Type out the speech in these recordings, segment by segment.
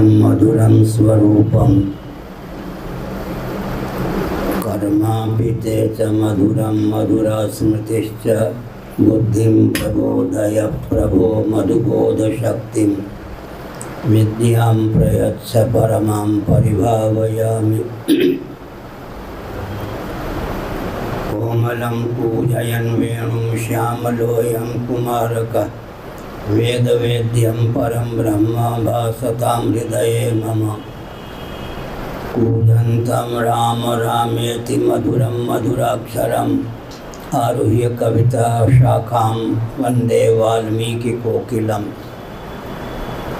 मधुरं मधुरं स्वरूपं कर्मापिते च मधुरं मधुरा स्मृतिश्च बुद्धिं प्रबोधय प्रभो मधुबोधशक्तिं विद्यां प्रयच्छ परमां परिभावयामि। कोमलं पूजयन् वेणुं श्यामलोऽयं कुमारकः वेदवेद्यं परं ब्रह्म भासतां हृदये मम। कूजन्तं राम रामेति मधुरं मधुराक्षरम् आरुह्य कविता शाखां वन्दे वाल्मीकिकोकिलम्।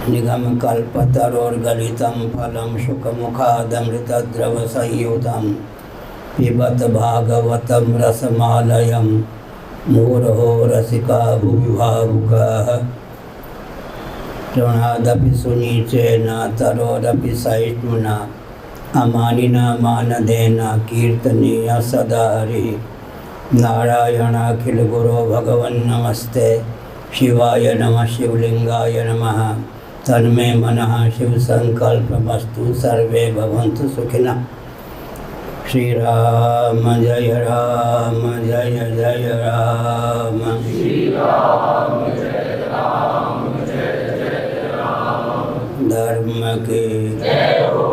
निगमकल्पतरोर्गलितं फलं शुकमुखादमृतद्रवसंयुतं पिबत भागवतं रसमालयं मुहुरहो रसिका भुवि भावुकाः। तृणादपि सुनीचेन तरोरपि सहिष्णुना अमानिना मानदेन कीर्तनीय सदा हरिः। नारायणाखिल गुरो भगवन् नमस्ते शिवाय नमः शिवलिंगाय नमः। तन्मे मनः शिव संकल्पमस्तु सर्वे भवन्तु सुखिनः। श्री राम जय राम जय जय राम। श्री राम जय राम जय जय राम। धर्म के जय हो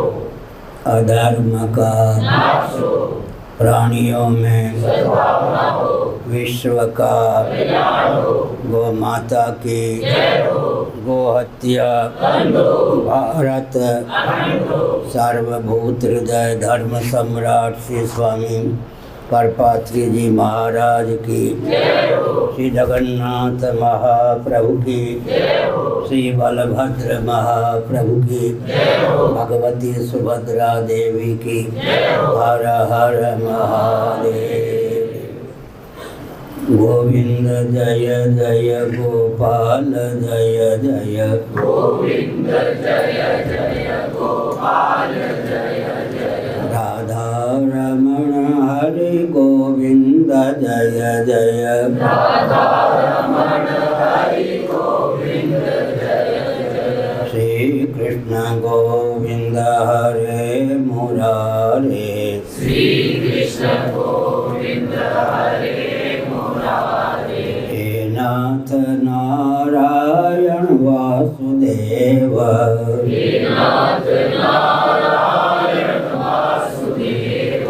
अधर्म का नाश हो, प्राणियों में सद्भावना हो, विश्व का कल्याण हो, गौ माता की जय हो, गो हत्या बंद हो, भारत अखंड हो, सार्वभूत हृदय धर्म सम्राट श्री स्वामी करपात्री जी महाराज की जय हो, श्री जगन्नाथ महाप्रभु की जय हो, श्री बलभद्र महाप्रभु की जय हो, भगवती सुभद्रा देवी की जय हो। हर हर महादेव। गोविंद जय जय गोपाल जय जय गोविंद जय जय गोपाल जय जय राधा रमण हरि गोविंद जय जय राधा रमण हरि गोविंद जय जय श्री कृष्ण गोविंद हरे मुरारे श्री कृष्ण गोविंद हरे हे नाथ नारायण वासुदेव। हे नाथ नारायण वासुदेव।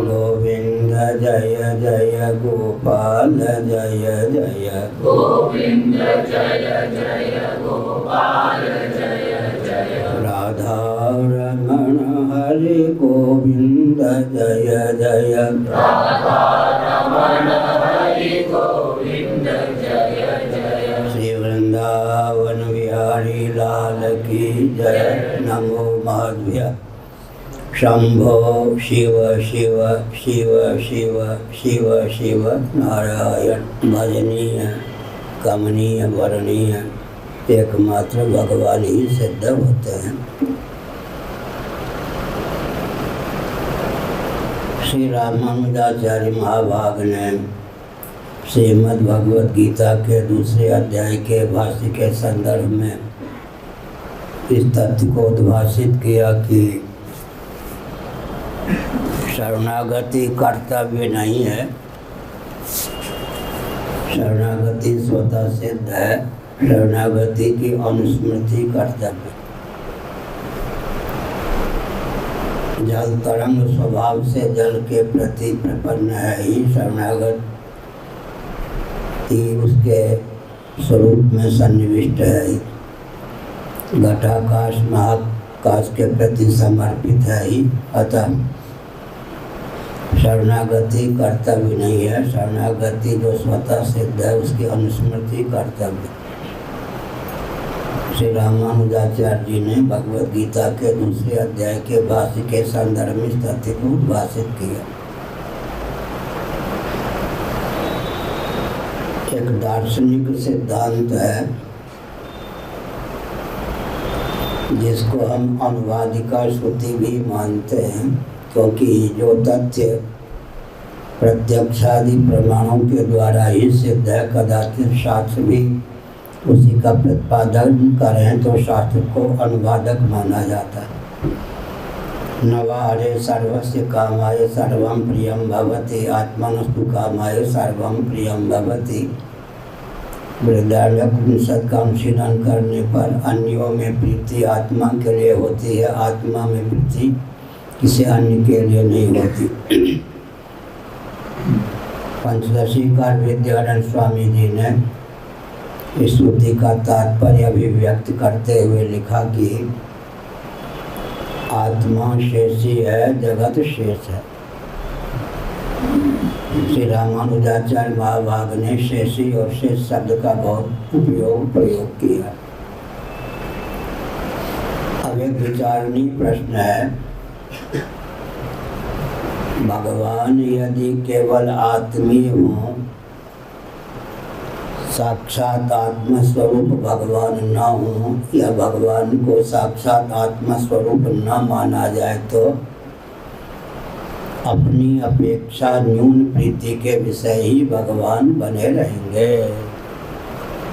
गोविंद जय जय गोपाल जय जय गोविंद जय जय गोपाल जय जय राधा रमण हरि गोविंद जय जय राधा रमण हरि गोविंद जय जय श्री वृंदावन बिहारी लाल की जय। नमो माधव्य शंभो शिव शिव शिव शिव शिव शिव नारायण। भजनीय कमनीय वर्णीय एकमात्र भगवान ही सिद्ध होते हैं। श्री रामानुजाचार्य महाभाग ने श्रीमद् भगवद गीता के दूसरे अध्याय के भाष्य के संदर्भ में इस तथ्य को उद्भाषित किया कि शरणागति कर्तव्य नहीं है, शरणागति स्वतः सिद्ध है, शरणागति की अनुस्मृति कर्तव्य। जल तरंग स्वभाव से जल के प्रति प्रपन्न है ही, शरणागति उसके स्वरूप में सन्निविष्ट है ही। घटाकाश महाकाश के प्रति समर्पित है ही, अतः शरणागति कर्तव्य नहीं है। शरणागति जो स्वतः सिद्ध है उसकी अनुस्मृति कर्तव्य। श्री रामानुजाचार्य जी ने भगवद गीता के दूसरे अध्याय के भाष्य के संदर्भ में इस तथ्य को उद्भाषित किया। एक दार्शनिक सिद्धांत है जिसको हम अनुवादिका श्रुति भी मानते हैं, क्योंकि जो तथ्य प्रत्यक्षादि प्रमाणों के द्वारा ही सिद्ध है, कदाचित शास्त्र भी उसी का प्रतिपादन करें तो शास्त्र को अनुवादक माना जाता है। नवारे सर्वस्य कामाय सर्वं प्रियं भवति, आत्मनस्तु कामाय सर्वं प्रियं भवति। बृहदारण्यक का अनुशीलन करने पर अन्यों में प्रीति आत्मा के लिए होती है, आत्मा में प्रीति किसी अन्य के लिए नहीं होती। पंचदशी का विद्यानंद स्वामी जी ने इस श्रुति का तात्पर्य अभिव्यक्त करते हुए लिखा कि आत्मा शेषी है, जगत शेष है। श्री रामानुजाचार्य महाभाग ने शेषी और शेष शब्द का बहुत प्रयोग किया। अब एक विचारणीय प्रश्न है, भगवान यदि केवल आत्मीय हो, साक्षात आत्मस्वरूप भगवान न हो या भगवान को साक्षात आत्मस्वरूप न माना जाए तो अपनी अपेक्षा न्यून प्रीति के विषय ही भगवान बने रहेंगे।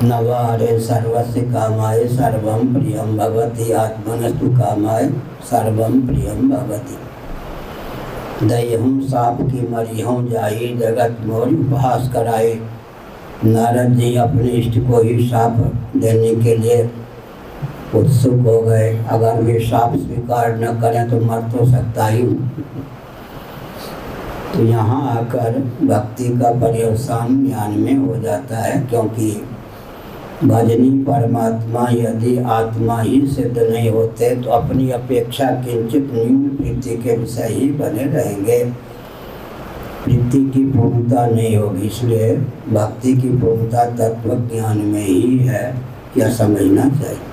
नवारे सर्वस्य कामाय सर्वं प्रियं भवति, आत्मनस्तु कामाय सर्वं प्रियं भवति। दयहूँ साप की मरिहूँ जाई, जगत मोर उपहास कराए। नारद जी अपने इष्ट को ही शाप देने के लिए उत्सुक हो गए। अगर वे शाप स्वीकार न करें तो मर तो सकता ही हूँ। तो यहाँ आकर भक्ति का पर्यवसान ज्ञान में हो जाता है, क्योंकि भजनी परमात्मा यदि आत्मा ही सिद्ध नहीं होते तो अपनी अपेक्षा किंचित न्यून प्रीति के विषय ही बने रहेंगे, प्रीति की पूर्णता नहीं होगी। इसलिए भक्ति की पूर्णता तत्व ज्ञान में ही है, यह समझना चाहिए।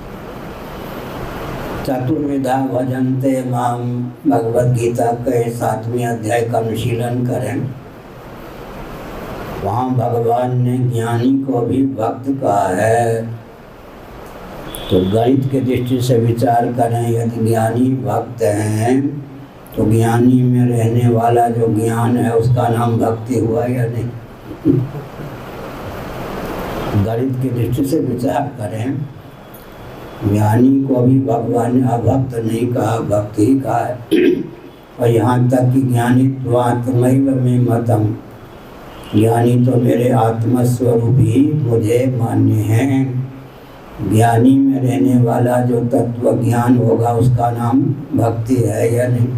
चतुर्विधा भजन्ते माम, भगवद गीता के 7वें अध्याय का अनुशीलन करें। वहाँ भगवान ने ज्ञानी को भी भक्त कहा है। तो गणित के दृष्टि से विचार करें, यदि ज्ञानी भक्त हैं तो ज्ञानी में रहने वाला जो ज्ञान है उसका नाम भक्ति हुआ या नहीं। गणित की दृष्टि से विचार करें, ज्ञानी को भी भगवान ने अभक्त नहीं कहा, भक्ति ही कहा है। और यहाँ तक कि ज्ञानी त्वात्मैव में मतम, ज्ञानी तो मेरे आत्मस्वरूप ही मुझे मान्य हैं। ज्ञानी में रहने वाला जो तत्व ज्ञान होगा उसका नाम भक्ति है या नहीं।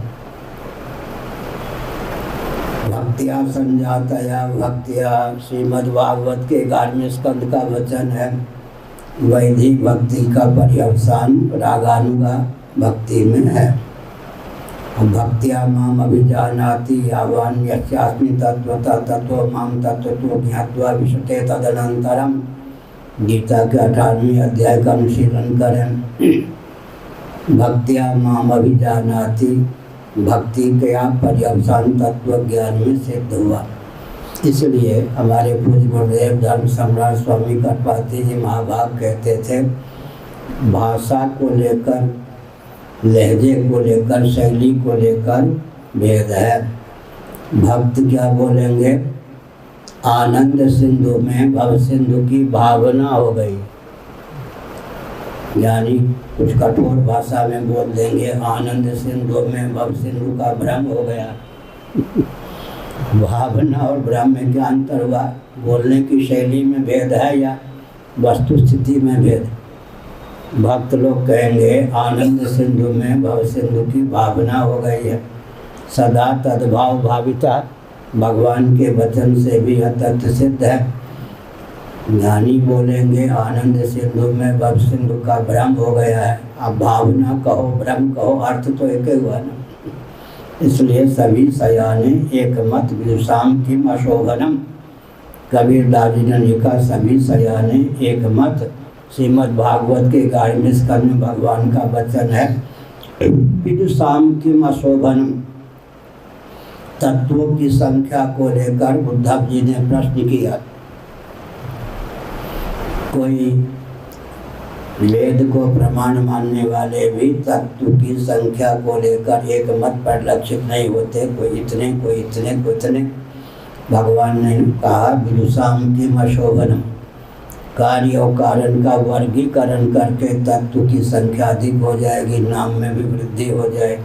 भक्तिया संजातया भक्तिया, श्रीमद्भागवत के 11वें स्कंद का वचन है। वैदिक भक्ति का पर्यवसान रागानुगा भक्ति में है। भक्तिया माम अभिजानाति यावान यस्यास्मि तत्वतः तत्व माम तत्वतो ज्ञात्वा विशते तदनंतरम। गीता के 18वें अध्याय का अनुशीलन करें। भक्तिया माम अभिजानाति, भक्ति का पर्यवसान तत्व ज्ञान में सिद्ध हुआ। इसलिए हमारे पूज्य गुरुदेव धर्म सम्राट स्वामी कर्पाती जी महाभाग कहते थे, भाषा को लेकर, लहजे को लेकर, शैली को लेकर भेद है। भक्त क्या बोलेंगे, आनंद सिंधु में भव सिंधु की भावना हो गई। यानी कुछ कठोर भाषा में बोल देंगे, आनंद सिंधु में भव सिंधु का भ्रम हो गया। भावना और भ्रम में क्या अंतर हुआ? बोलने की शैली में भेद है या वस्तु स्थिति में भेद? भक्त लोग कहेंगे आनंद सिंधु में भव सिंधु की भावना हो गई है। सदा तद्भाव भाविता, भगवान के वचन से भी यह तथ्य सिद्ध है। ज्ञानी बोलेंगे आनंद सिंधु में भव सिंधु का भ्रम हो गया है। अब भावना कहो भ्रम कहो, अर्थ तो एक ही हुआ ना। इसलिए सभी सयाने एक मत विदुषाम किम अशोभनम, कबीरदास जी ने लिखा सभी सयाने एक मत। श्रीमद् भागवत के 11वें स्कंद में भगवान का वचन है, विदुषाम किम अशोभनम। तत्वों की संख्या को लेकर उद्धव जी ने प्रश्न किया। कोई वेद को प्रमाण मानने वाले भी तत्व की संख्या को लेकर एक मत पर लक्षित नहीं होते, कोई इतने कोई इतने कोई इतने। भगवान ने कहा विदुषाम किम अशोभनम, कार्य और कारण का वर्गीकरण करके तत्व की संख्या अधिक हो जाएगी, नाम में भी वृद्धि हो जाए।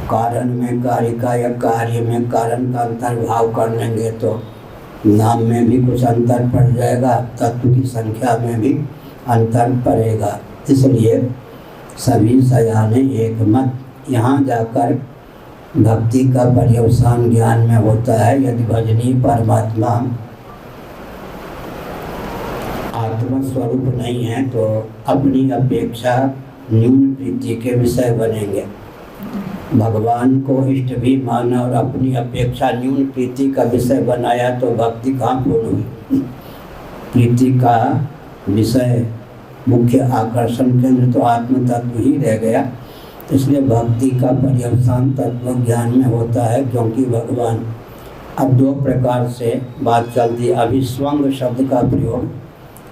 कारण में कार्य का या कार्य में कारण का अंतर्भाव कर लेंगे तो नाम में भी कुछ अंतर पड़ जाएगा, तत्व की संख्या में भी अंतर पड़ेगा। इसलिए सभी सयाने एक मत। यहाँ जाकर भक्ति का पर्यवसान ज्ञान में होता है। यदि भजनी परमात्मा आत्मस्वरूप नहीं है तो अपनी अपेक्षा न्यून प्रीति के विषय बनेंगे। भगवान को इष्ट भी माना और अपनी अपेक्षा न्यून प्रीति का विषय बनाया तो भक्ति कहाँ पूर्ण हुई। प्रीति का विषय मुख्य आकर्षण केंद्र तो आत्म तत्व ही रह गया। इसलिए भक्ति का पर्यवसान तत्व ज्ञान में होता है, क्योंकि भगवान अब दो प्रकार से बात चलती। अभिस्वंग शब्द का प्रयोग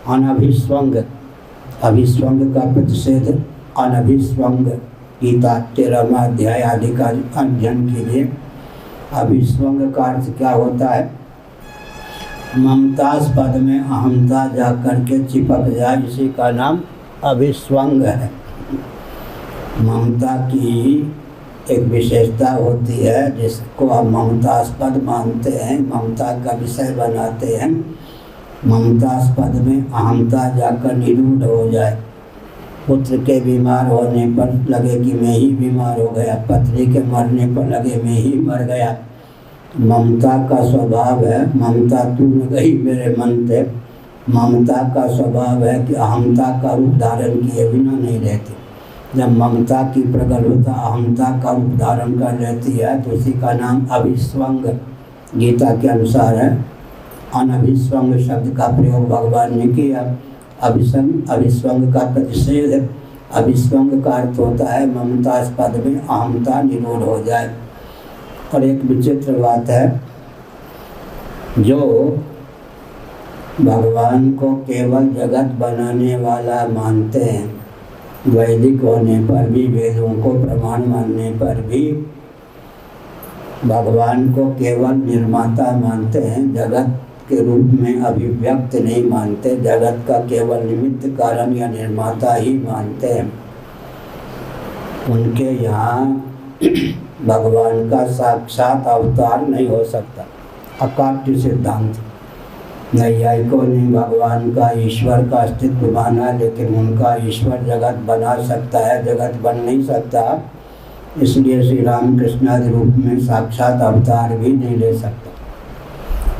अनभिस्वंग, अभिस्वंग का प्रतिषेध अनभिस्वंग, गीता 13वां अध्याय आदि का अध्ययन कीजिए। अभिस्वंग का अर्थ क्या होता है? ममतास्पद में अहमता जा करके चिपक जाए, इसी का नाम अभिस्वंग है। ममता की एक विशेषता होती है जिसको हम ममतास्पद मानते हैं, ममता का विषय बनाते हैं। ममतास्पद में अहमता जाकर निरूढ़ हो जाए। पुत्र के बीमार होने पर लगे कि मैं ही बीमार हो गया, पत्नी के मरने पर लगे मैं ही मर गया। ममता का स्वभाव है, ममता तू न गई मेरे मन से। ममता का स्वभाव है कि अहमता का रूप धारण किए बिना नहीं रहती। जब ममता की प्रगल्भता अहमता का रूप धारण कर लेती है तो उसी का नाम अभिस्वंग गीता के अनुसार है। अनभिस्वंग शब्द का प्रयोग भगवान ने किया। अभिस्वंग का प्रतिषेध, अभिस्वंग का अर्थ होता है ममतास्पद में अहमता निरूढ़ हो जाए। और एक विचित्र बात है, जो भगवान को केवल जगत बनाने वाला मानते हैं, वैदिक होने पर भी, वेदों को प्रमाण मानने पर भी भगवान को केवल निर्माता मानते हैं, जगत के रूप में अभिव्यक्त नहीं मानते। जगत का केवल निमित्त कारण या निर्माता ही मानते हैं। उनके यहाँ भगवान का साक्षात अवतार नहीं हो सकता, अकाट्य सिद्धांत। नैयायिकों ने भगवान का ईश्वर का अस्तित्व माना, लेकिन उनका ईश्वर जगत बना सकता है, जगत बन नहीं सकता। इसलिए श्री रामकृष्ण आदि रूप में साक्षात अवतार भी नहीं ले सकता।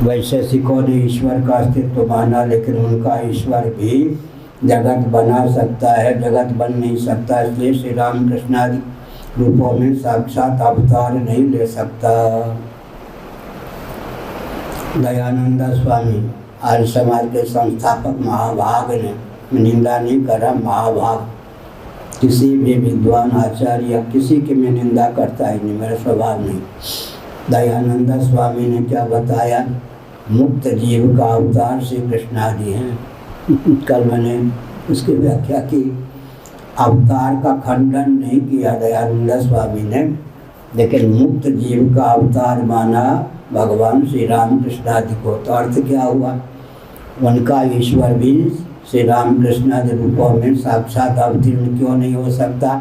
वैसे सिखों ने ईश्वर का अस्तित्व माना, लेकिन उनका ईश्वर भी जगत बना सकता है, जगत बन नहीं सकता। इसलिए श्री रामकृष्ण आदि रूपों में साक्षात अवतार नहीं ले सकता। दयानंद स्वामी आर्य समाज के संस्थापक महाभाग ने, निंदा नहीं करा, महाभाग, किसी भी विद्वान आचार्य या किसी की मैं निंदा करता ही नहीं, मेरा स्वभाव नहीं। दयानंद स्वामी ने क्या बताया? मुक्त जीव का अवतार श्री कृष्ण आदि हैं। कल मैंने उसकी व्याख्या की। अवतार का खंडन नहीं किया दयानंद स्वामी ने, लेकिन मुक्त जीव का अवतार माना भगवान श्री रामकृष्ण आदि को। तो अर्थ क्या हुआ? उनका ईश्वर भी श्री रामकृष्ण आदि रूपों में साक्षात अवतीर्ण क्यों नहीं हो सकता?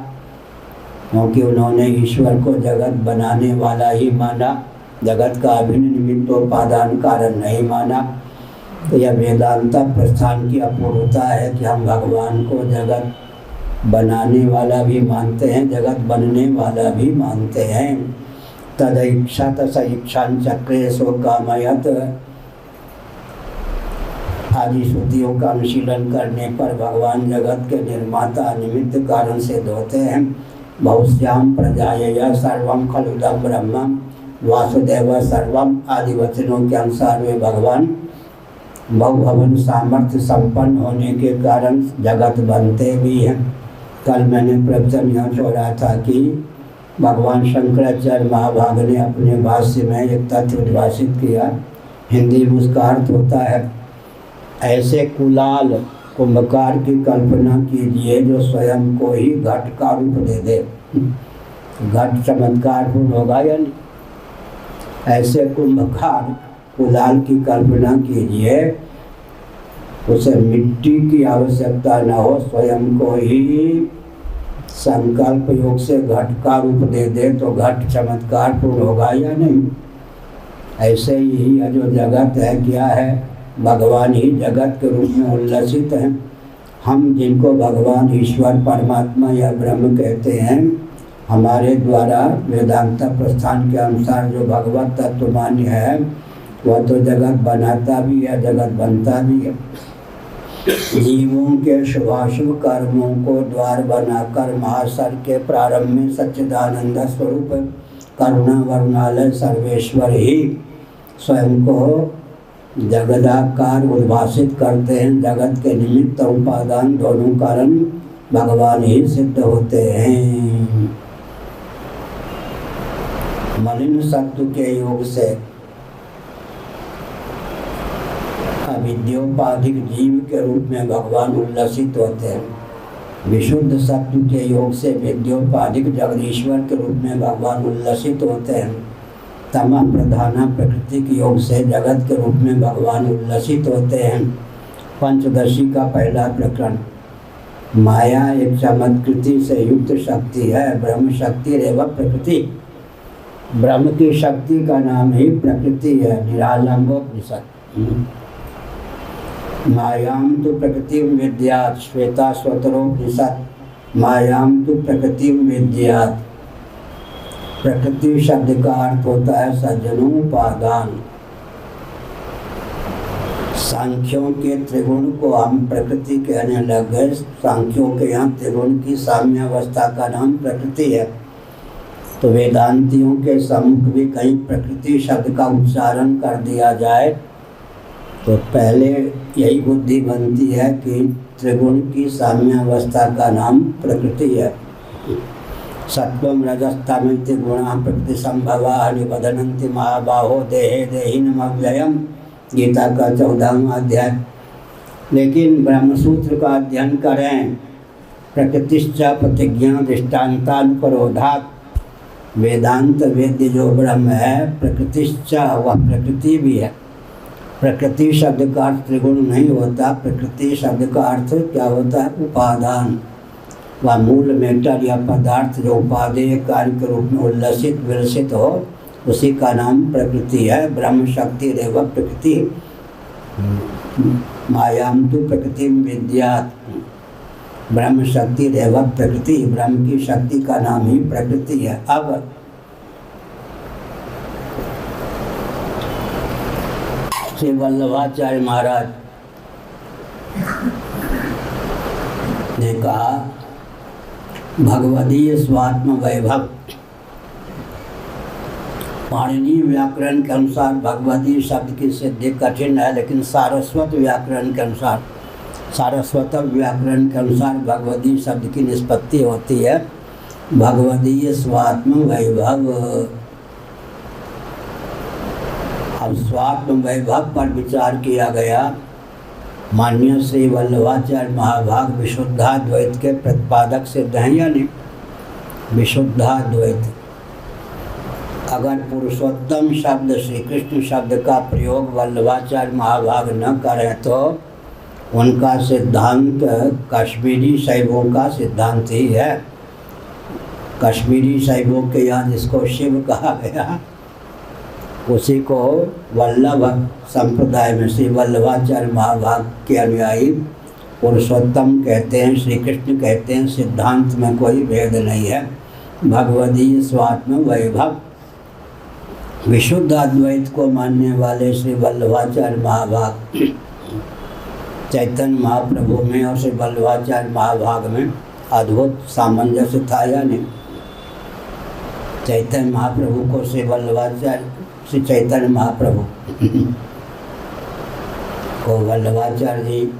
क्योंकि उन्होंने ईश्वर को जगत बनाने वाला ही माना, जगत का अभिन्न निमित्तोपादान कारण नहीं माना। तो यह वेदांत प्रस्थान की अपूर्वता है कि हम भगवान को जगत बनाने वाला भी मानते हैं, जगत बनने वाला भी मानते हैं। तदैक्षत सईक्षां चक्रे सो कामयत आदि श्रुतियों का अनुशीलन करने पर भगवान जगत के निर्माता निमित्त कारण सिद्ध होते हैं। बहुश्याम प्रजायया सर्वम खलुदं ब्रह्म वासुदेव सर्वम आदि वचनों के अनुसार वे भगवान बहुभवन सामर्थ्य संपन्न होने के कारण जगत बनते भी हैं। कल मैंने प्रवचन यहाँ छोड़ा था कि भगवान शंकराचार्य महाभाग ने अपने भाष्य में एक तथ्य उद्भाषित किया। हिंदी में उसका अर्थ होता है, ऐसे कुलाल कुंभकार की कल्पना कीजिए जो स्वयं को ही घट का रूप दे दे। घट चमत्कारपूर्ण होगा या नहीं? ऐसे कुंभकार कुलाल की कल्पना कीजिए उसे मिट्टी की आवश्यकता न हो, स्वयं को ही संकल्प योग से घट का रूप दे दे तो घट चमत्कार पूर्ण होगा या नहीं। ऐसे ही यह जो जगत है क्या है, भगवान ही जगत के रूप में उल्लसित हैं। हम जिनको भगवान ईश्वर परमात्मा या ब्रह्म कहते हैं, हमारे द्वारा वेदांत प्रस्थान के अनुसार जो भगवत तत्व मान्य है वह तो जगत बनाता भी है, जगत बनता भी है। जीवों के शुभाशुभ कर्मों को द्वार बनाकर महासर के प्रारंभ में सच्चिदानंद स्वरूप करुणा वरुणालय सर्वेश्वर ही स्वयं को जगदाकार उद्भाषित करते हैं। जगत के निमित्त उपादान दोनों कारण भगवान ही सिद्ध होते हैं। मलिन सत्व के योग से अविद्योपाधिक जीव के रूप में भगवान उल्लसित होते हैं। विशुद्ध सत्व के योग से विद्योपाधिक जगदीश्वर के रूप में भगवान उल्लसित होते हैं। तम प्रधाना प्रकृतिक योग से जगत के रूप में भगवान उल्लसित होते हैं। पंचदशी का पहला प्रकरण। माया एक चमत्कृति से युक्त शक्ति है। ब्रह्म शक्ति एवं प्रकृति। ब्रह्म की शक्ति का नाम ही प्रकृति है। निरालंबोपनिषद। मायां तु प्रकृतिं विद्यात्। श्वेता स्वतरोपनिषद। मायां तु प्रकृतिं विद्यात्। प्रकृति शब्द का अर्थ होता है सज्जनों उपादान। सांख्यों के त्रिगुण को हम प्रकृति कहने लग गए। सांख्यों के यहाँ त्रिगुण की साम्यावस्था का नाम प्रकृति है। तो वेदांतियों के सम्मुख भी कहीं प्रकृति शब्द का उच्चारण कर दिया जाए तो पहले यही बुद्धि बनती है कि त्रिगुण की साम्यावस्था का नाम प्रकृति है। सत्वम रजस्तमिति गुणा प्रकृति संभवा निबधनन्ति महाबाहो देहे देहिनमव्ययम्। गीता का 14वां अध्याय। लेकिन ब्रह्मसूत्र का अध्ययन करें। प्रकृतिश्च प्रतिज्ञा दृष्टान्तानुपरोधात्। वेदांत वेद्य जो ब्रह्म है प्रकृतिश्च वह प्रकृति भी है। प्रकृति शब्द का अर्थ त्रिगुण नहीं होता। प्रकृति शब्द का अर्थ क्या होता है? उपादान। वह मूल मेटर या पदार्थ जो उपादेय कार्य के रूप में उल्लसित विलसित हो उसी का नाम प्रकृति है। ब्रह्म शक्ति रेव प्रकृति। मायां तु प्रकृति विद्यात्। ब्रह्म शक्ति रेव प्रकृति। ब्रह्म की शक्ति का नाम ही प्रकृति है। अब श्री वल्लभाचार्य महाराज ने कहा भगवदीय स्वात्म वैभव। पाणिनीय व्याकरण के अनुसार भगवदीय शब्द की सिद्धि कठिन है, लेकिन सारस्वत व्याकरण के अनुसार भगवदीय शब्द की निष्पत्ति होती है भगवदीय स्वात्म वैभव। अब स्वात्म वैभव पर विचार किया गया। माननीय श्री वल्लभाचार्य महाभाग विशुद्धाद्वैत के प्रतिपादक सिद्ध हैं या नहीं? विशुद्धाद्वैत। अगर पुरुषोत्तम शब्द श्री कृष्ण शब्द का प्रयोग वल्लभाचार्य महाभाग न करें तो उनका सिद्धांत कश्मीरी शैवों का सिद्धांत ही है। कश्मीरी शैवों के यहाँ जिसको शिव कहा गया उसी को वल्लभ संप्रदाय में श्री वल्लभाचार्य महाभाग के अनुयायी पुरुषोत्तम कहते हैं, श्री कृष्ण कहते हैं। सिद्धांत में कोई भेद नहीं है। भगवदीय स्वात्म वैभव। विशुद्ध अद्वैत को मानने वाले श्री वल्लभाचार्य महाभाग चैतन्य महाप्रभु में और श्री वल्लभाचार्य महाभाग में अद्भुत सामंजस्य था या नहीं? चैतन्य महाप्रभु को श्री वल्लभाचार्य श्री चैतन्य महाप्रभु को वल्लभाचार्य जी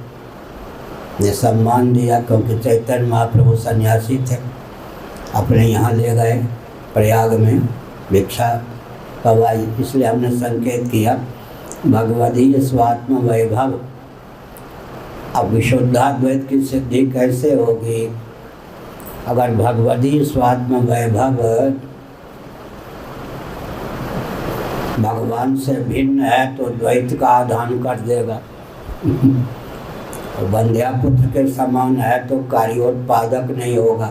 ने सम्मान दिया क्योंकि चैतन्य महाप्रभु सन्यासी थे। अपने यहाँ ले गए प्रयाग में भिक्षा पवाई, इसलिए हमने संकेत किया भगवदीय स्वात्म वैभव। अब विशुद्धाद्वैत की सिद्धि कैसे होगी? अगर भगवदीय स्वात्म वैभव भगवान से भिन्न है तो द्वैत का आधान कर देगा। और बंध्या पुत्र के समान है तो कार्योत्पादक नहीं होगा।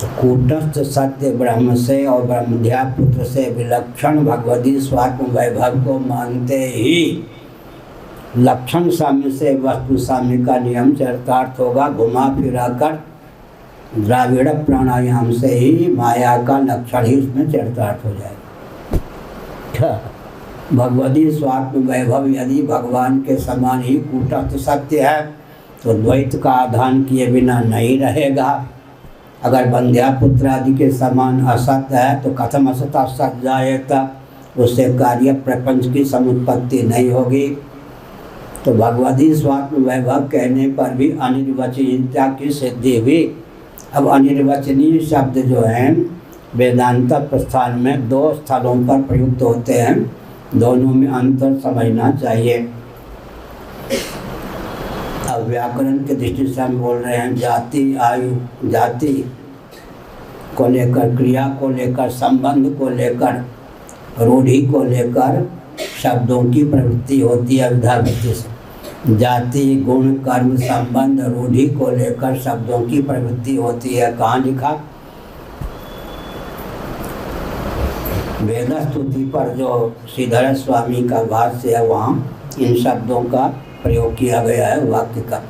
तो कूटस्थ सत्य ब्रह्म से और बंध्या पुत्र से विलक्षण भगवती स्वात्म वैभव को मानते ही लक्षण साम्य से वस्तु साम्य का नियम चरितार्थ होगा। घुमा फिरा कर द्राविड़ प्राणायाम से ही माया का लक्षण ही उसमें चरितार्थ हो जाएगा। भगवती स्वात्म वैभव यदि भगवान के समान ही कूटस्थ सत्य है तो द्वैत का आधान किए बिना नहीं रहेगा। अगर बंध्या पुत्र आदि के समान असत्य है तो कथम असत असत जाएगा, उससे कार्य प्रपंच की समुत्पत्ति नहीं होगी। तो भगवती स्वात्म वैभव कहने पर भी अनिर्वचनीयता की सिद्धि हुई। अब अनिर्वचनीय शब्द जो हैं वेदांत प्रस्थान में दो स्थलों पर प्रयुक्त होते हैं, दोनों में अंतर समझना चाहिए। अब व्याकरण की दृष्टि से हम बोल रहे हैं जाति आयु, जाति को लेकर, क्रिया को लेकर, संबंध को लेकर, रूढ़ि को लेकर शब्दों की प्रवृत्ति होती है विधावृत्ति से। जाति गुण कर्म संबंध रूढ़ि को लेकर शब्दों की प्रवृत्ति होती है। कहाँ लिखा? वेद स्तुति पर जो श्रीधर स्वामी का भाष्य है वहाँ इन शब्दों का प्रयोग किया गया है वाक्य का।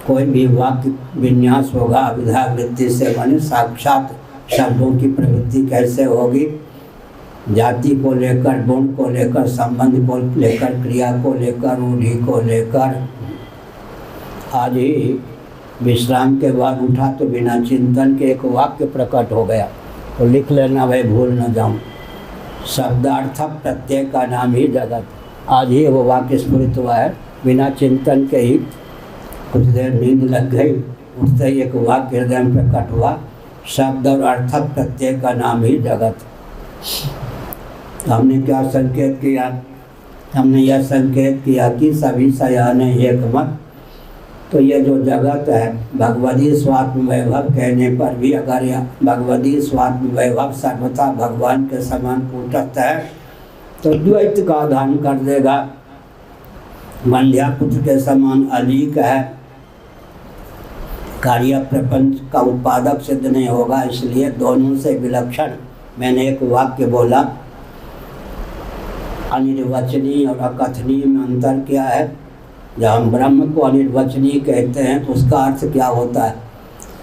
कोई भी वाक्य विन्यास होगा अविधावृत्ति से, माने साक्षात शब्दों की प्रवृत्ति कैसे होगी? जाति को लेकर, गुण को लेकर, संबंध को लेकर, क्रिया को लेकर, रूढ़ि को लेकर। आज ही विश्राम के बाद उठा तो बिना चिंतन के एक वाक्य प्रकट हो गया, तो लिख लेना भाई, भूल न जाऊं। शब्दार्थ प्रत्यय का नाम ही जगत। आज ही वो वाक्य स्फुरित हुआ है, बिना चिंतन के ही कुछ देर नींद लग गई, उठते ही एक वाक्य हृदय में प्रकट हुआ, शब्द और अर्थ प्रत्यय का नाम ही जगत। हमने क्या संकेत किया? हमने यह संकेत किया कि सभी सयाने एक मत। तो ये जो जगत है भगवती स्वात्म वैभव कहने पर भी अगर यह भगवती स्वात्म वैभव सर्वथा भगवान के समान कूटस्थ है तो द्वैत का आधान कर देगा। बंध्या पुत्र के समान अलीक है, कार्य प्रपंच का उत्पादक सिद्ध नहीं होगा, इसलिए दोनों से विलक्षण। मैंने एक वाक्य बोला, अनिर्वचनीय और अकथनीय में अंतर क्या है? जब हम ब्रह्म को अनिर्वचनीय कहते हैं तो उसका अर्थ क्या होता है?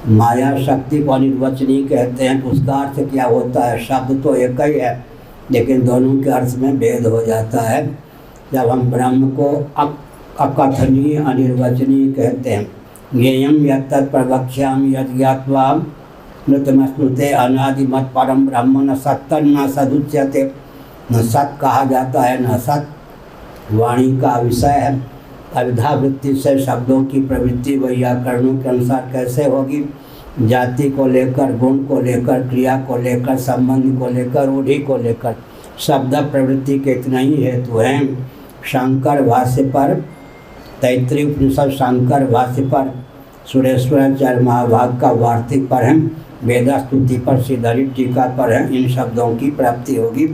माया शक्ति को अनिर्वचनीय कहते हैं तो उसका अर्थ क्या होता है? शब्द तो एक ही है लेकिन दोनों के अर्थ में भेद हो जाता है। जब हम ब्रह्म को अकथनीय अनिर्वचनीय कहते हैं, ज्ञेयं यत् प्रवक्ष्यामि यद् ज्ञात्वा मृतमश्नुते अनादिमत् परम ब्रह्म न सत्तन्न सदुच्यते। न सत कहा जाता है न सत वाणी का विषय है। अविधावृत्ति से शब्दों की प्रवृत्ति व्याकरणों के अनुसार कैसे होगी? जाति को लेकर, गुण को लेकर, क्रिया को लेकर, संबंध को लेकर, रूढ़ि को लेकर शब्द प्रवृत्ति के इतने ही हेतु हैं। शंकर भाष्य पर, तैत्तिरीय उपनिषद शंकर भाष्य पर, सुरेश्वराचार्य महाभाग का वार्तिक पर है, वेद स्तुति पर, श्रीधरी टीका पर है। इन शब्दों की प्राप्ति होगी।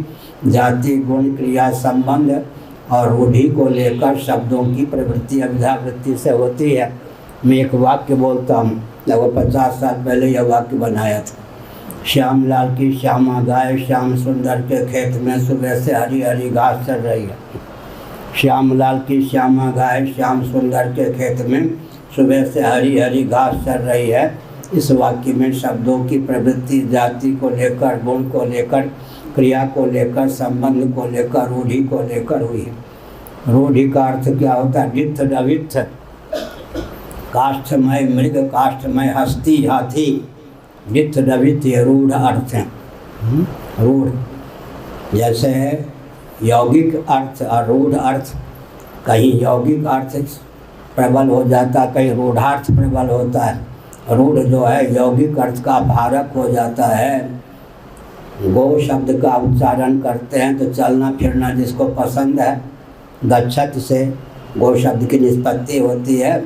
जाति गुण क्रिया संबंध और रूढ़ि को लेकर शब्दों की प्रवृत्ति अविधावृत्ति से होती है। मैं एक वाक्य बोलता हूँ, लगभग 50 साल पहले यह वाक्य बनाया था। श्यामलाल की श्यामा गाय श्याम सुंदर के खेत में सुबह से हरी हरी घास चल रही है। श्यामलाल की श्यामा गाय श्याम सुंदर के खेत में सुबह से हरी हरी घास चल रही है। इस वाक्य में शब्दों की प्रवृत्ति जाति को लेकर, गुण को लेकर, क्रिया को लेकर, संबंध को लेकर, रूढ़ि को लेकर हुई है। रूढ़ि का अर्थ क्या होता है? वित्थ डवित्थ, काष्ठमय मृग, काष्ठमय हस्ती हाथी, वित्थ डवित्थ ये रूढ़ अर्थ हैं। रूढ़ जैसे यौगिक अर्थ और रूढ़ अर्थ, कहीं यौगिक अर्थ प्रबल हो जाता है, कहीं रूढ़ार्थ प्रबल होता है। रूढ़ जो है यौगिक अर्थ का भारक हो जाता है। गो शब्द का उच्चारण करते हैं तो चलना फिरना जिसको पसंद है, गच्छत से गो शब्द की निष्पत्ति होती है।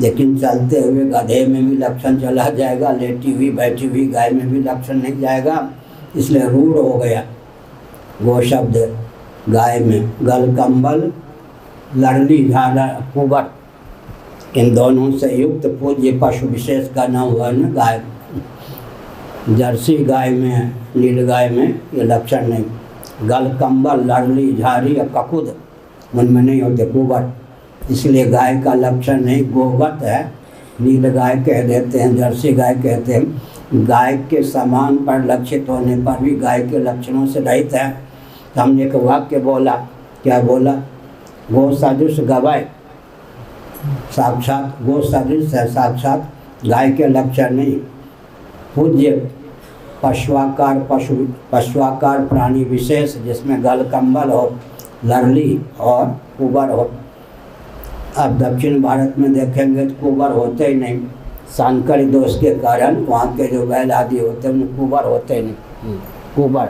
लेकिन चलते हुए गधे में भी लक्षण चला जाएगा, लेटी हुई बैठी हुई गाय में भी लक्षण नहीं जाएगा, इसलिए रूढ़ हो गया गो शब्द गाय में। गल कंबल लड़ली झाला कुबर इन दोनों से युक्त पूज्य पशु विशेष का नाम हुआ न गाय। जर्सी गाय में, नील गाय में ये लक्षण नहीं। गल, कंबल, लड़ली, झारी या ककुद उनमें नहीं होते, कुबर, इसलिए गाय का लक्षण नहीं। गोवत है, नील गाय कह देते हैं, जर्सी गाय कहते हैं। गाय के समान पर लक्षित होने पर भी गाय के लक्षणों से रहित है। तो हमने एक वाक्य बोला, क्या बोला? गो सदृश गवाय, साक्षात गो सदृश है, साक्षात गाय के लक्षण नहीं। पूज्य पशुआकार प्राणी विशेष जिसमें गल, कंबल हो, लरली और कुबर हो। अब दक्षिण भारत में देखेंगे तो कुबर होते ही नहीं, सांकरी दोष के कारण वहाँ के जो बैल आदि होते हैं उनमें कुबर होते ही नहीं। कुबर,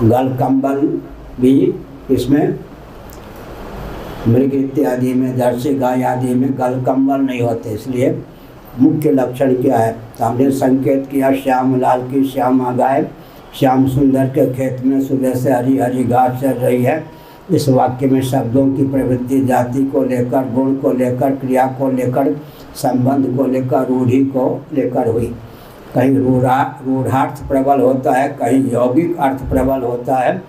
गल, कंबल भी इसमें मृग इत्यादि में, जर्सी गाय आदि में गल, कंबल नहीं होते। इसलिए मुख्य लक्षण क्या है? तो हमने संकेत किया श्याम लाल की श्यामा गाय, श्याम सुंदर के खेत में सुबह से हरी हरी घास चल रही है। इस वाक्य में शब्दों की प्रवृत्ति जाति को लेकर, गुण को लेकर, क्रिया को लेकर, संबंध को लेकर, रूढ़ि को लेकर हुई। कहीं रूढ़ार्थ प्रबल होता है, कहीं यौगिक अर्थ प्रबल होता है।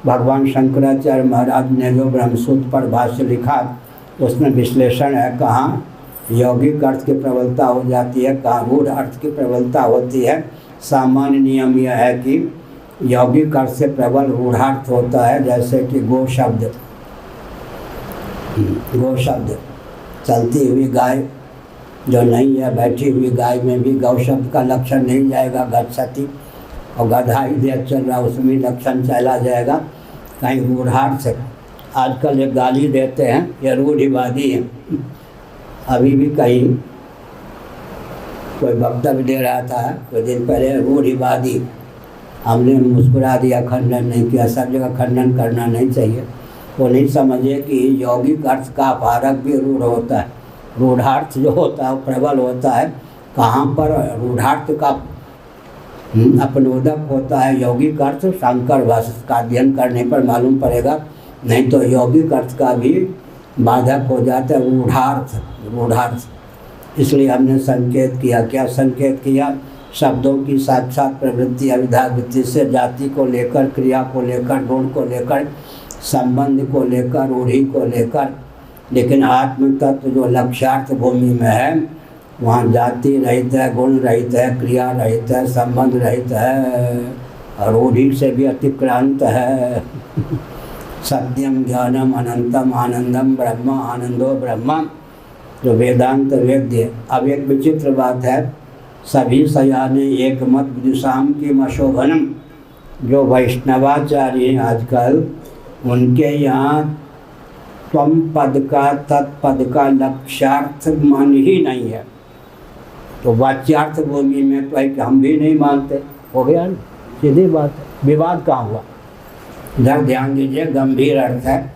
भगवान शंकराचार्य महाराज ने जो ब्रह्मसूत्र पर भाष्य लिखा उसमें विश्लेषण है, कहाँ यौगिक अर्थ की प्रबलता हो जाती है, कहाँ रूढ़ अर्थ की प्रबलता होती है। सामान्य नियम यह है कि यौगिक अर्थ से प्रबल रूढ़ार्थ होता है, जैसे कि गो शब्द, चलती हुई गाय जो नहीं है, बैठी हुई गाय में भी गौ शब्द का लक्षण नहीं जाएगा, गच्छति। और गधा इधर चल रहा उसमें लक्षण चला जाएगा। कहीं रूढ़ार्थ से आजकल एक गाली देते हैं, ये रूढ़िवादी है। अभी भी कहीं कोई वक्तव्य दे रहा था कुछ दिन पहले, रूढ़िवादी। हमने मुस्कुरा दिया, खंडन नहीं किया। सब जगह खंडन करना नहीं चाहिए। वो नहीं समझे कि यौगिक अर्थ का फारक भी रूढ़ होता है। रूढ़ार्थ जो होता है वो प्रबल होता है। कहाँ पर रूढ़ार्थ का अपनोदक होता है यौगिक अर्थ, शंकर भाष्य का अध्ययन करने पर मालूम पड़ेगा। नहीं तो यौगिक अर्थ का भी बाधक हो जाता है रूढ़ार्थ। इसलिए हमने संकेत किया। क्या संकेत किया? शब्दों की साक्षात प्रवृत्ति अविधा वृत्ति से जाति को लेकर, क्रिया को लेकर, गुण को लेकर, संबंध को लेकर, रूढ़ि को लेकर। लेकिन आत्म तत्व जो लक्ष्यार्थ भूमि में है वहाँ जाति रहित है, गुण रहित है, क्रिया रहित है, संबंध रहित है, रूढ़ि से भी अतिक्रांत है। सत्यम ज्ञानम अनंतम आनंदम ब्रह्म आनंदो ब्रह्म, जो वेदांत वेद्य। अब एक विचित्र बात है, सभी सयाने एक मत विदुषाम की मशोभनम। जो वैष्णवाचार्य हैं आजकल, उनके यहाँ त्वम पद का, तत्पद का लक्ष्यार्थ मान ही नहीं है। तो वाच्यार्थ भूमि में तो एक हम भी नहीं मानते, हो गया ना, सीधी बात है। विवाद कहाँ हुआ? इधर ध्यान दीजिए, गंभीर अर्थ है।